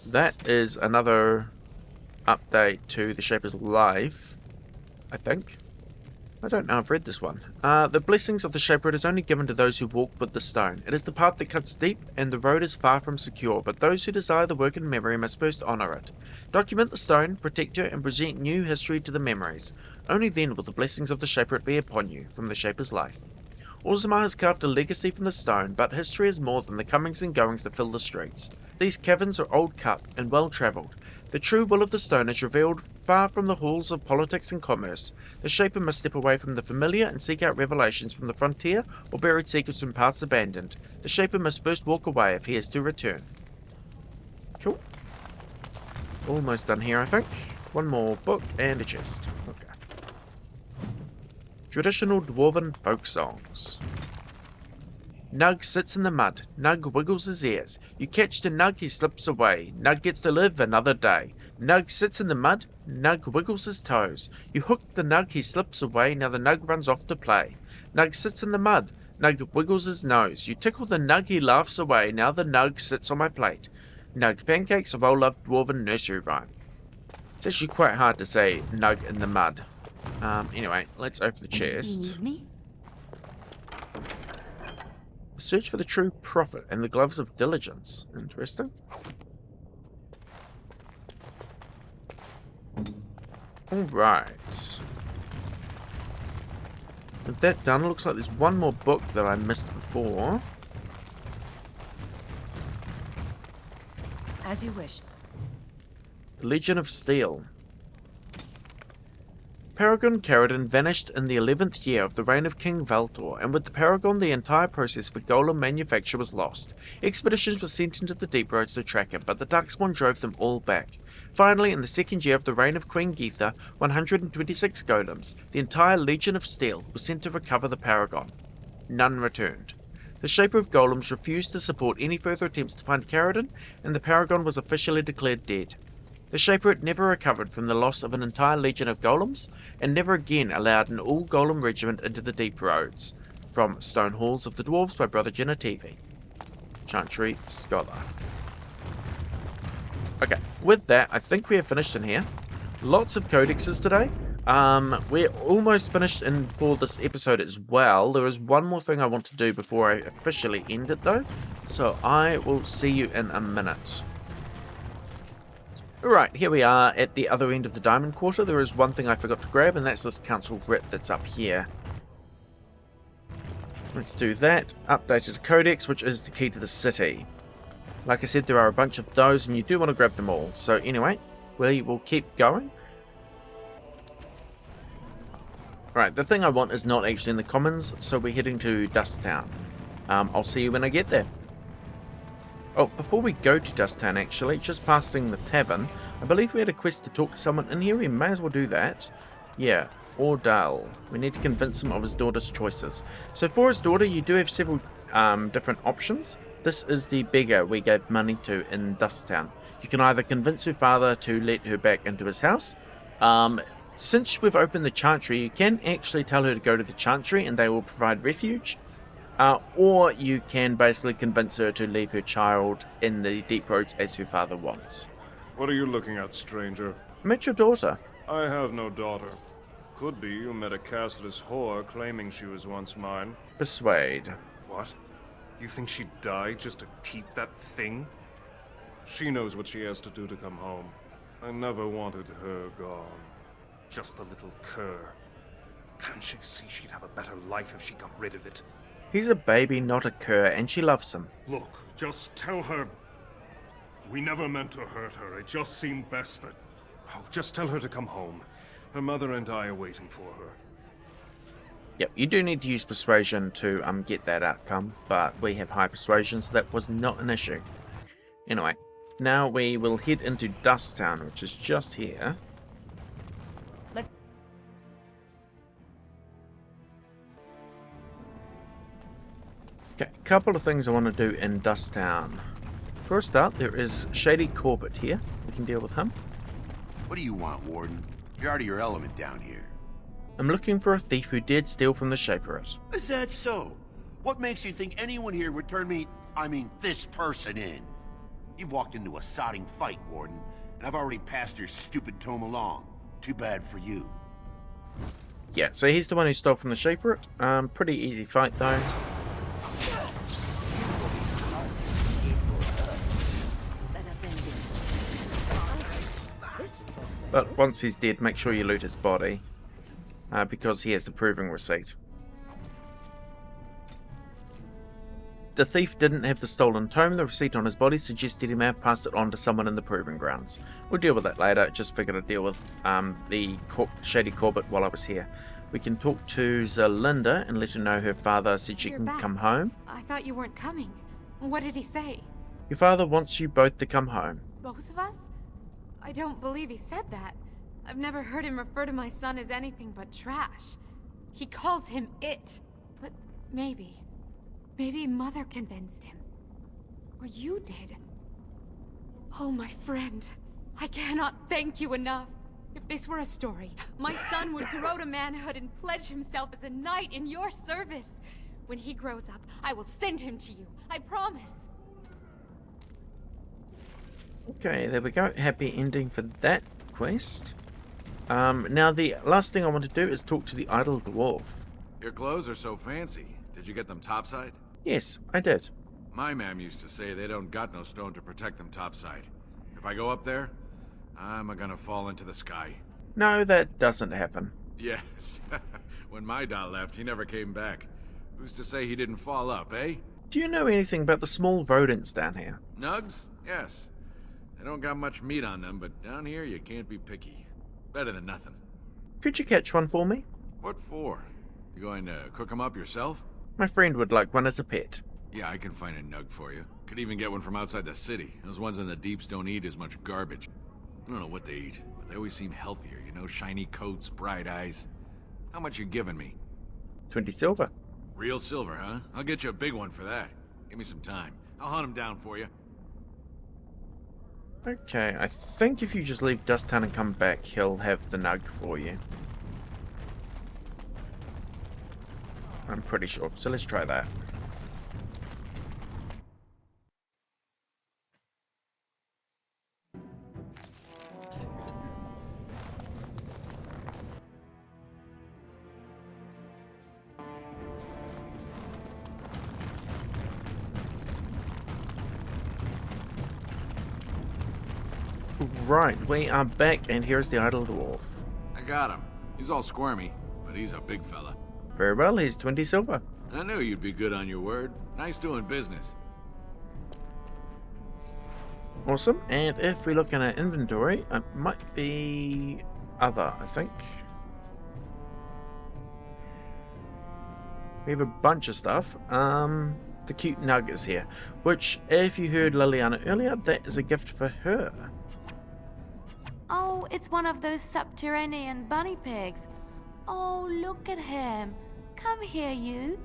That is another update to the Shaper's life, I think. I don't know, I've read this one. The blessings of the Shaperate is only given to those who walk with the stone. It is the path that cuts deep, and the road is far from secure, but those who desire the work in memory must first honour it. Document the stone, protect her, and present new history to the memories. Only then will the blessings of the Shaperate be upon you, from the Shaper's life. Orzammar has carved a legacy from the stone, but history is more than the comings and goings that fill the streets. These caverns are old cut and well travelled. The true will of the stone is revealed far from the halls of politics and commerce. The Shaper must step away from the familiar and seek out revelations from the frontier or buried secrets from paths abandoned. The Shaper must first walk away if he is to return. Cool. Almost done here, I think. One more book and a chest. Okay. Traditional Dwarven folk songs. Nug sits in the mud. Nug wiggles his ears. You catch the Nug, he slips away. Nug gets to live another day. Nug sits in the mud. Nug wiggles his toes. You hook the Nug, he slips away. Now the Nug runs off to play. Nug sits in the mud. Nug wiggles his nose. You tickle the Nug, he laughs away. Now the Nug sits on my plate. Nug pancakes, a well-loved dwarven nursery rhyme. It's actually quite hard to say Nug in the mud. Anyway, let's open the chest. You need me? Search for the true prophet and the gloves of diligence. Interesting. Alright. With that done, looks like there's one more book that I missed before. As you wish. The Legion of Steel. Paragon Caridin vanished in the 11th year of the reign of King Valtor, and with the Paragon the entire process for golem manufacture was lost. Expeditions were sent into the deep roads to track it, but the Darkspawn drove them all back. Finally, in the 2nd year of the reign of Queen Geetha, 126 golems, the entire Legion of Steel, was sent to recover the Paragon. None returned. The Shaper of Golems refused to support any further attempts to find Caridin, and the Paragon was officially declared dead. The Shaper had never recovered from the loss of an entire legion of golems, and never again allowed an all-golem regiment into the deep roads. From Stone Halls of the Dwarves by Brother Genetivi. Chantry Scholar. Okay, with that, I think we have finished in here. Lots of codexes today. We're almost finished in for this episode as well. There is one more thing I want to do before I officially end it though. So I will see you in a minute. Alright, here we are at the other end of the Diamond Quarter. There is one thing I forgot to grab, and that's this Council Writ that's up here. Let's do that. Updated Codex, which is the key to the city. Like I said, there are a bunch of those, and you do want to grab them all. So anyway, we will keep going. Right, the thing I want is not actually in the Commons, so we're heading to Dusttown. I'll see you when I get there. Oh, before we go to Dusttown actually, just passing the tavern, I believe we had a quest to talk to someone in here. We may as well do that. Yeah, Ordell. We need to convince him of his daughter's choices. So for his daughter, you do have several different options. This is the beggar we gave money to in Dusttown. You can either convince her father to let her back into his house. Since we've opened the Chantry, you can actually tell her to go to the Chantry and they will provide refuge. Or you can basically convince her to leave her child in the deep roads as her father wants. What are you looking at, stranger? I met your daughter. I have no daughter. Could be you met a castless whore claiming she was once mine. Persuade. What? You think she'd die just to keep that thing? She knows what she has to do to come home. I never wanted her gone. Just the little cur. Can't she see she'd have a better life if she got rid of it? He's a baby, not a cur, and she loves him. Look, just tell her... We never meant to hurt her. It just seemed best that... Oh, just tell her to come home. Her mother and I are waiting for her. Yep, you do need to use persuasion to get that outcome, but we have high persuasion, so that was not an issue. Anyway, now we will head into Dusttown, which is just here. Okay, a couple of things I want to do in Dusttown. First up, there is Shady Corbett here. We can deal with him. What do you want, Warden? You're out of your element down here. I'm looking for a thief who dared steal from the Shaperate. Is that so? What makes you think anyone here would turn me, this person in? You've walked into a sodding fight, Warden, and I've already passed your stupid tome along. Too bad for you. Yeah, so he's the one who stole from the Shaperate. Pretty easy fight, though. But once he's dead, make sure you loot his body, because he has the proving receipt. The thief didn't have the stolen tome. The receipt on his body suggested he may have passed it on to someone in the proving grounds. We'll deal with that later. Just figured I'd deal with the Shady Corbett while I was here. We can talk to Zelinda and let her know her father said she can come home. I thought you weren't coming. What did he say? Your father wants you both to come home. Both of us? I don't believe he said that. I've never heard him refer to my son as anything but trash. He calls him it. But maybe Mother convinced him. Or you did. Oh, my friend. I cannot thank you enough. If this were a story, my son would grow to manhood and pledge himself as a knight in your service. When he grows up, I will send him to you. I promise. Okay, there we go. Happy ending for that quest. Now the last thing I want to do is talk to the idle dwarf. Your clothes are so fancy. Did you get them topside? Yes, I did. My mam used to say they don't got no stone to protect them topside. If I go up there, I'm gonna fall into the sky. No, that doesn't happen. Yes. When my dad left, he never came back. Who's to say he didn't fall up, eh? Do you know anything about the small rodents down here? Nugs? Yes. They don't got much meat on them, but down here you can't be picky. Better than nothing. Could you catch one for me? What for? You going to cook them up yourself? My friend would like one as a pet. Yeah, I can find a nug for you. Could even get one from outside the city. Those ones in the deeps don't eat as much garbage. I don't know what they eat, but they always seem healthier, you know? Shiny coats, bright eyes. How much you giving me? 20 silver. Real silver, huh? I'll get you a big one for that. Give me some time. I'll hunt them down for you. Okay, I think if you just leave Dust Town and come back, he'll have the nug for you. I'm pretty sure, so let's try that. Right, we are back, and here's the idle dwarf. I got him. He's all squirmy, but he's a big fella. Very well, here's 20 silver. I knew you'd be good on your word. Nice doing business. Awesome, and if we look in our inventory, it might be other, I think. We have a bunch of stuff. The cute nug is here, which, if you heard Liliana earlier, that is a gift for her. Oh, it's one of those subterranean bunny pigs. Oh, look at him. Come here, you.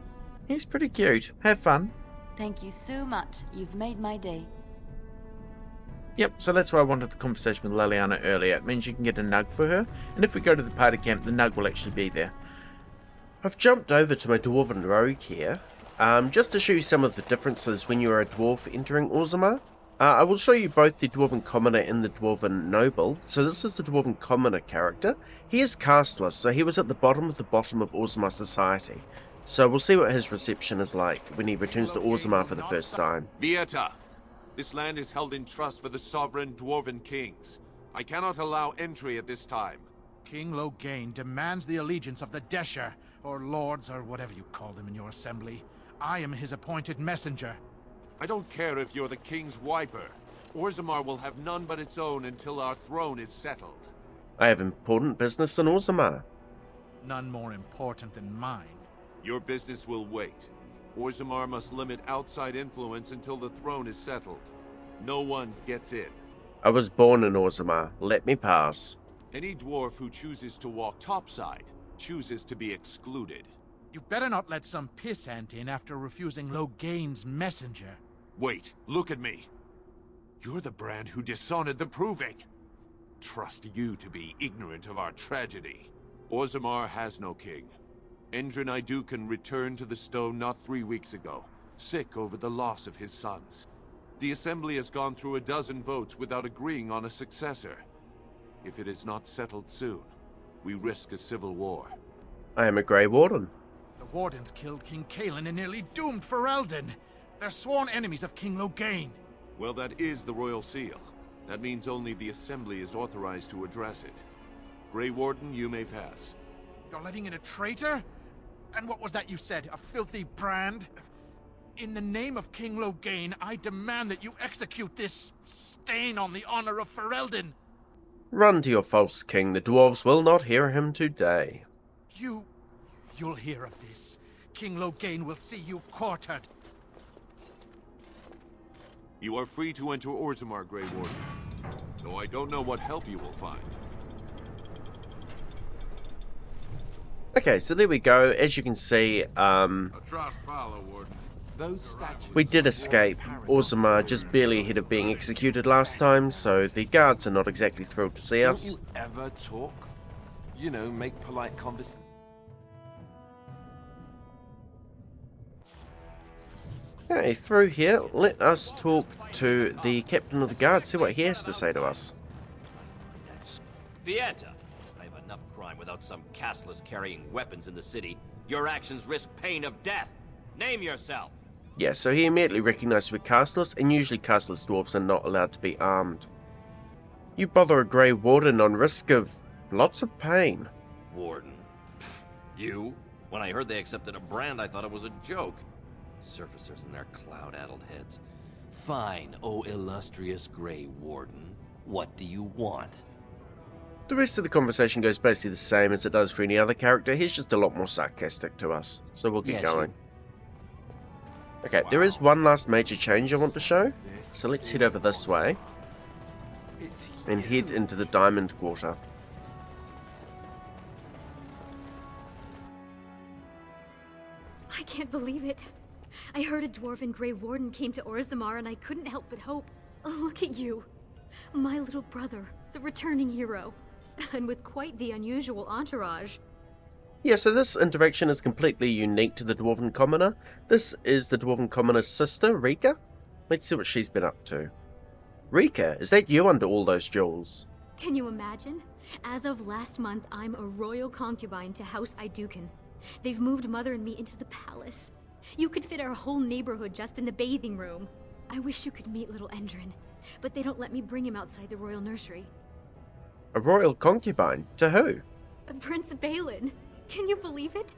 He's pretty cute. Have fun. Thank you so much. You've made my day. Yep, so that's why I wanted the conversation with Liliana earlier. It means you can get a nug for her, and if we go to the party camp, the nug will actually be there. I've jumped over to my dwarven rogue here, just to show you some of the differences when you're a dwarf entering Orzammar. I will show you both the Dwarven Commoner and the Dwarven Noble. So this is the Dwarven Commoner character. He is casteless, so he was at the bottom of Orzammar society. So we'll see what his reception is like when he returns to Orzammar for the first time. Vieta, this land is held in trust for the sovereign Dwarven kings. I cannot allow entry at this time. King Loghain demands the allegiance of the Desher, or lords, or whatever you call them in your assembly. I am his appointed messenger. I don't care if you're the king's wiper. Orzammar will have none but its own until our throne is settled. I have important business in Orzammar. None more important than mine. Your business will wait. Orzammar must limit outside influence until the throne is settled. No one gets in. I was born in Orzammar. Let me pass. Any dwarf who chooses to walk topside chooses to be excluded. You better not let some pissant in after refusing Loghain's messenger. Wait, look at me. You're the brand who dishonored the Proving. Trust you to be ignorant of our tragedy. Orzammar has no king. Endrin Idukan returned to the stone not 3 weeks ago, sick over the loss of his sons. The Assembly has gone through a dozen votes without agreeing on a successor. If it is not settled soon, we risk a civil war. I am a Grey Warden. The Wardens killed King Cailan and nearly doomed Ferelden. They're sworn enemies of King Loghain. Well, that is the Royal Seal. That means only the Assembly is authorized to address it. Grey Warden, you may pass. You're letting in a traitor? And what was that you said? A filthy brand? In the name of King Loghain, I demand that you execute this stain on the honor of Ferelden. Run to your false king. The dwarves will not hear him today. You'll hear of this. King Loghain will see you quartered. You are free to enter Orzammar, Grey Warden. Though I don't know what help you will find. Okay, so there we go. As you can see, we did escape. Orzammar just barely ahead of being executed last time, so the guards are not exactly thrilled to see us. Don't you ever talk? You know, make polite conversation. Okay, through here, let us talk to the captain of the guard, see what he has to say to us. Vieta, I've enough crime without some castless carrying weapons in the city. Your actions risk pain of death. Name yourself. Yeah, so he immediately recognized we're castless, and usually castless dwarves are not allowed to be armed. You bother a Grey Warden on risk of lots of pain. Warden? You? When I heard they accepted a brand, I thought it was a joke. Surfacers and their cloud-addled heads. Fine, oh illustrious Grey Warden. What do you want? The rest of the conversation goes basically the same as it does for any other character. He's just a lot more sarcastic to us, so we'll get going. Okay, there is one last major change I want to show, so let's head over this way and head into the Diamond Quarter. I can't believe it. I heard a dwarven Grey Warden came to Orzammar and I couldn't help but hope. Look at you. My little brother, the returning hero. And with quite the unusual entourage. Yeah, so this interaction is completely unique to the Dwarven Commoner. This is the Dwarven Commoner's sister, Rika. Let's see what she's been up to. Rika, is that you under all those jewels? Can you imagine? As of last month, I'm a royal concubine to House Iduken. They've moved Mother and me into the palace. You could fit our whole neighborhood just in the bathing room. I wish you could meet little Endrin, but they don't let me bring him outside the royal nursery. A royal concubine? To who? Prince Balin. Can you believe it?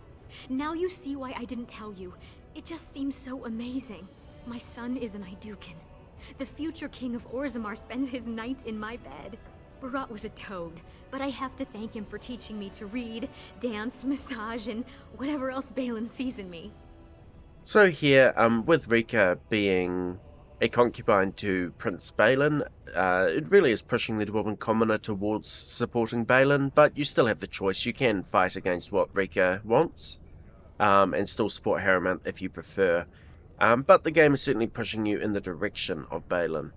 Now you see why I didn't tell you. It just seems so amazing. My son is an Iduken. The future king of Orzammar spends his nights in my bed. Barat was a toad, but I have to thank him for teaching me to read, dance, massage, and whatever else Balin sees in me. So here, with Rika being a concubine to Prince Balin, it really is pushing the Dwarven Commoner towards supporting Balin, but you still have the choice. You can fight against what Rika wants, and still support Harriman if you prefer. But the game is certainly pushing you in the direction of Balin.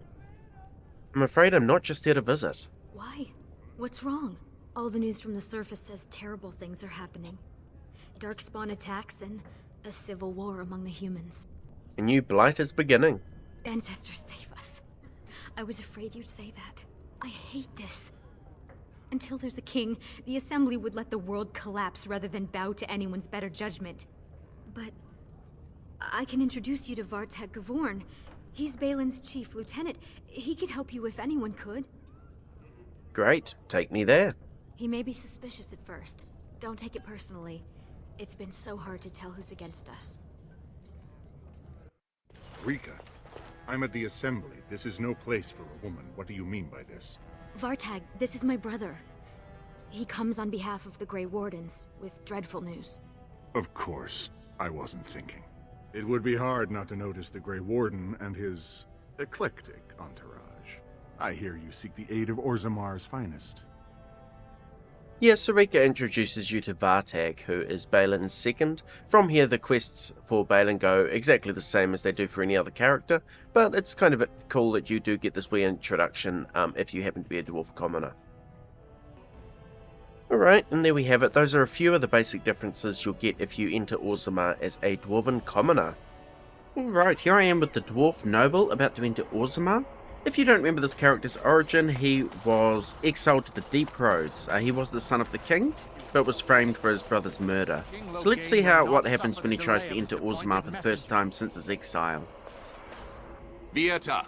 I'm afraid I'm not just here to visit. Why? What's wrong? All the news from the surface says terrible things are happening. Darkspawn attacks and a civil war among the humans. A new blight is beginning. Ancestors, save us. I was afraid you'd say that. I hate this. Until there's a king, the Assembly would let the world collapse rather than bow to anyone's better judgment. But I can introduce you to Vartag Gavorn. He's Balin's chief lieutenant. He could help you if anyone could. Great, take me there. He may be suspicious at first. Don't take it personally. It's been so hard to tell who's against us. Rika, I'm at the Assembly. This is no place for a woman. What do you mean by this? Vartag, this is my brother. He comes on behalf of the Grey Wardens, with dreadful news. Of course. I wasn't thinking. It would be hard not to notice the Grey Warden and his eclectic entourage. I hear you seek the aid of Orzammar's finest. Yes, Rika introduces you to Vartag, who is Balin's second. From here, the quests for Balin go exactly the same as they do for any other character, but it's kind of cool that you do get this wee introduction if you happen to be a Dwarf Commoner. Alright, and there we have it. Those are a few of the basic differences you'll get if you enter Orzammar as a Dwarven Commoner. Alright, here I am with the Dwarf Noble about to enter Orzammar. If you don't remember this character's origin, he was exiled to the Deep Roads. He was the son of the king, but was framed for his brother's murder. So let's see what happens when he tries to enter Orzammar for the first time since his exile. Vieta,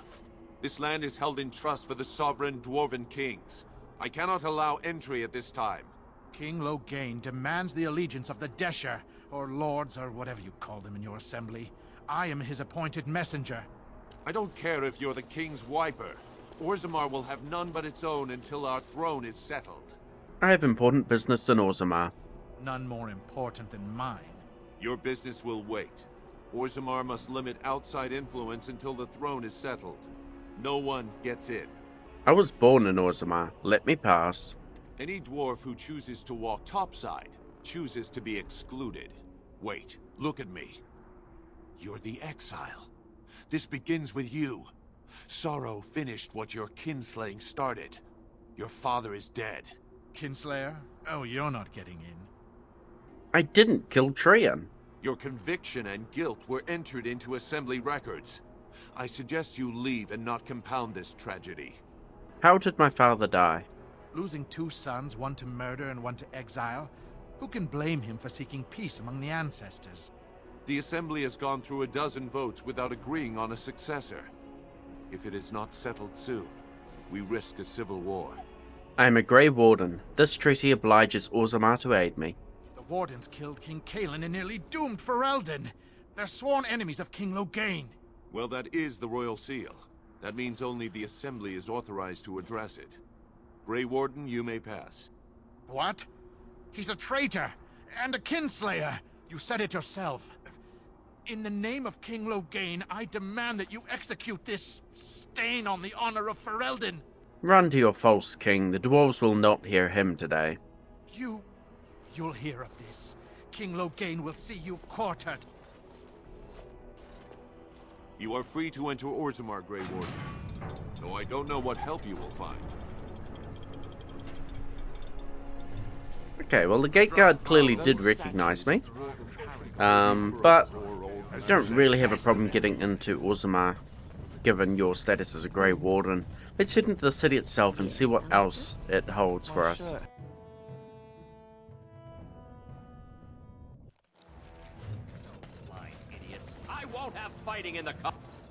this land is held in trust for the sovereign dwarven kings. I cannot allow entry at this time. King Loghain demands the allegiance of the Desher, or lords, or whatever you call them in your assembly. I am his appointed messenger. I don't care if you're the king's wiper. Orzammar will have none but its own until our throne is settled. I have important business in Orzammar. None more important than mine. Your business will wait. Orzammar must limit outside influence until the throne is settled. No one gets in. I was born in Orzammar. Let me pass. Any dwarf who chooses to walk topside chooses to be excluded. Wait, look at me. You're the exile. This begins with you. Sorrow finished what your kinslaying started. Your father is dead. Kinslayer? Oh, you're not getting in. I didn't kill Trian. Your conviction and guilt were entered into assembly records. I suggest you leave and not compound this tragedy. How did my father die? Losing 2 sons, one to murder and one to exile, who can blame him for seeking peace among the ancestors? The Assembly has gone through a dozen votes without agreeing on a successor. If it is not settled soon, we risk a civil war. I am a Grey Warden. This treaty obliges Orzammar to aid me. The Wardens killed King Cailan and nearly doomed Ferelden. They're sworn enemies of King Loghain. Well, that is the Royal Seal. That means only the Assembly is authorized to address it. Grey Warden, you may pass. What? He's a traitor and a kinslayer. You said it yourself. In the name of King Loghain, I demand that you execute this stain on the honor of Ferelden. Run to your false king. The dwarves will not hear him today. You'll hear of this. King Loghain will see you quartered. You are free to enter Orzammar, Grey Warden. Though I don't know what help you will find. Okay, well the gate guard clearly did recognize me. But I don't really have a problem getting into Orzammar, given your status as a Grey Warden. Let's head into the city itself and see what else it holds for us. I won't have fighting in the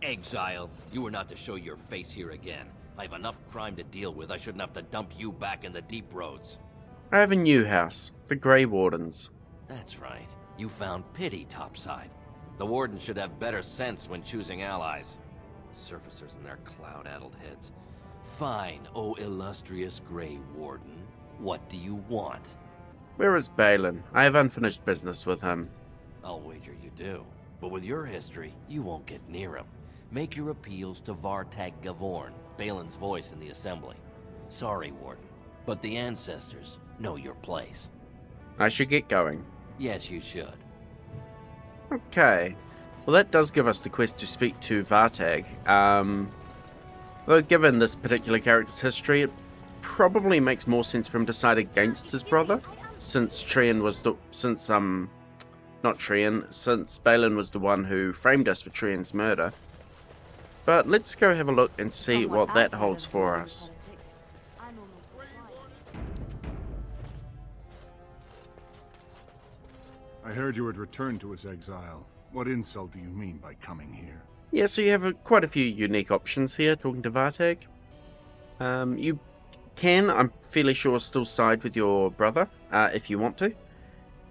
Exile, you were not to show your face here again. I have enough crime to deal with. I shouldn't have to dump you back in the deep roads. I have a new house, the Grey Wardens. That's right. You found pity topside. The Warden should have better sense when choosing allies. Surfacers and their cloud-addled heads. Fine, oh illustrious Grey Warden. What do you want? Where is Balin? I have unfinished business with him. I'll wager you do. But with your history, you won't get near him. Make your appeals to Vartag Gavorn, Balin's voice in the Assembly. Sorry, Warden, but the ancestors know your place. I should get going. Yes, you should. Okay. Well, that does give us the quest to speak to Vartag. Though given this particular character's history, it probably makes more sense for him to side against his brother, since Balin was the one who framed us for Trian's murder. But let's go have a look and see what that holds for us. I heard you had returned to his exile. What insult do you mean by coming here? Yeah, so you have quite a few unique options here, talking to Vartag. You can, I'm fairly sure, still side with your brother, if you want to.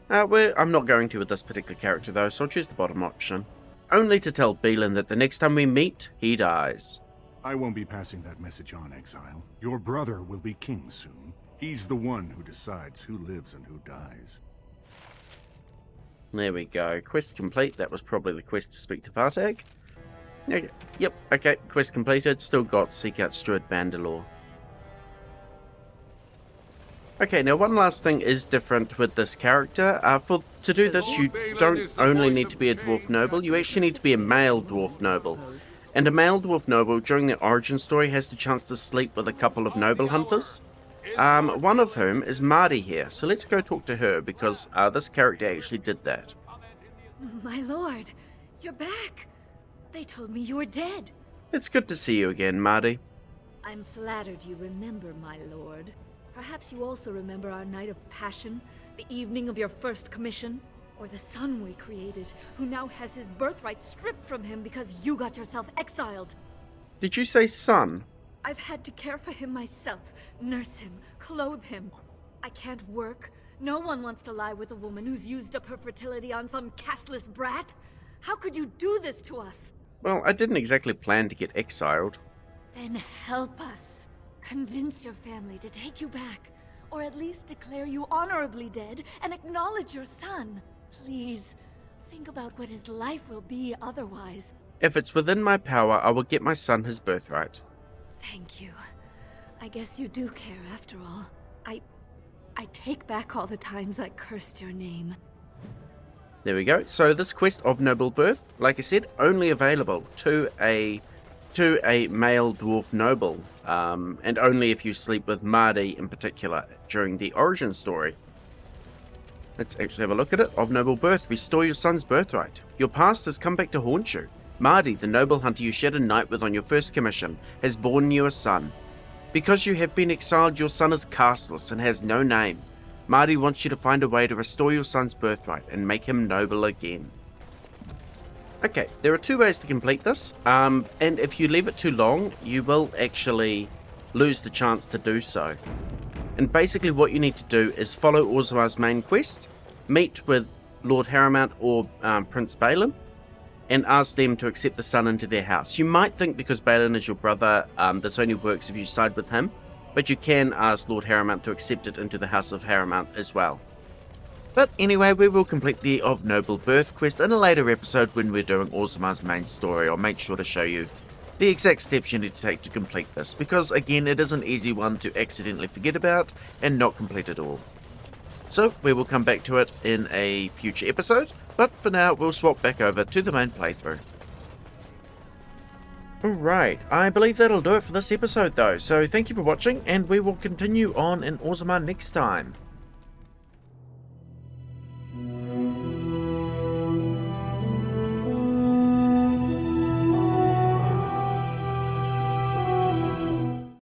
I'm not going to with this particular character though, so I'll choose the bottom option. Only to tell Balin that the next time we meet, he dies. I won't be passing that message on, Exile. Your brother will be king soon. He's the one who decides who lives and who dies. There we go. Quest complete. That was probably the quest to speak to Vartag. Okay. Yep, okay. Quest completed. Still got Seek Out Steward Bandalore. Okay, now one last thing is different with this character. To do this, you don't only need to be a dwarf noble, you actually need to be a male dwarf noble. And a male dwarf noble, during the origin story, has the chance to sleep with a couple of noble hunters. One of whom is Marty here, so let's go talk to her, because this character actually did that. My lord, you're back. They told me you were dead. It's good to see you again, Marty. I'm flattered you remember, my lord. Perhaps you also remember our night of passion, the evening of your first commission, or the son we created, who now has his birthright stripped from him because you got yourself exiled. Did you say son? I've had to care for him myself, nurse him, clothe him. I can't work. No one wants to lie with a woman who's used up her fertility on some castless brat. How could you do this to us? Well, I didn't exactly plan to get exiled. Then help us. Convince your family to take you back, or at least declare you honorably dead and acknowledge your son. Please, think about what his life will be otherwise. If it's within my power, I will get my son his birthright. Thank you. I guess you do care after all. I take back all the times I cursed your name. There we go. So this quest of noble birth, like I said, only available to a male dwarf noble, and only if you sleep with Marty in particular during the origin story. Let's actually have a look at it. Of noble birth, restore your son's birthright. Your past has come back to haunt you. Marty, the noble hunter you shared a night with on your first commission, has borne you a son. Because you have been exiled, your son is castless and has no name. Marty wants you to find a way to restore your son's birthright and make him noble again. Okay, there are 2 ways to complete this, and if you leave it too long, you will actually lose the chance to do so. And basically what you need to do is follow Orzammar's main quest, meet with Lord Harrowmount or Prince Balin, and ask them to accept the son into their house. You might think because Balin is your brother, this only works if you side with him, but you can ask Lord Harrowmount to accept it into the House of Harrowmount as well. But anyway, we will complete the Of Noble Birth quest in a later episode when we're doing Orzammar's main story. I'll make sure to show you the exact steps you need to take to complete this, because again, it is an easy one to accidentally forget about and not complete at all. So we will come back to it in a future episode, but for now we'll swap back over to the main playthrough. Alright, I believe that'll do it for this episode though, so thank you for watching, and we will continue on in Orzammar next time.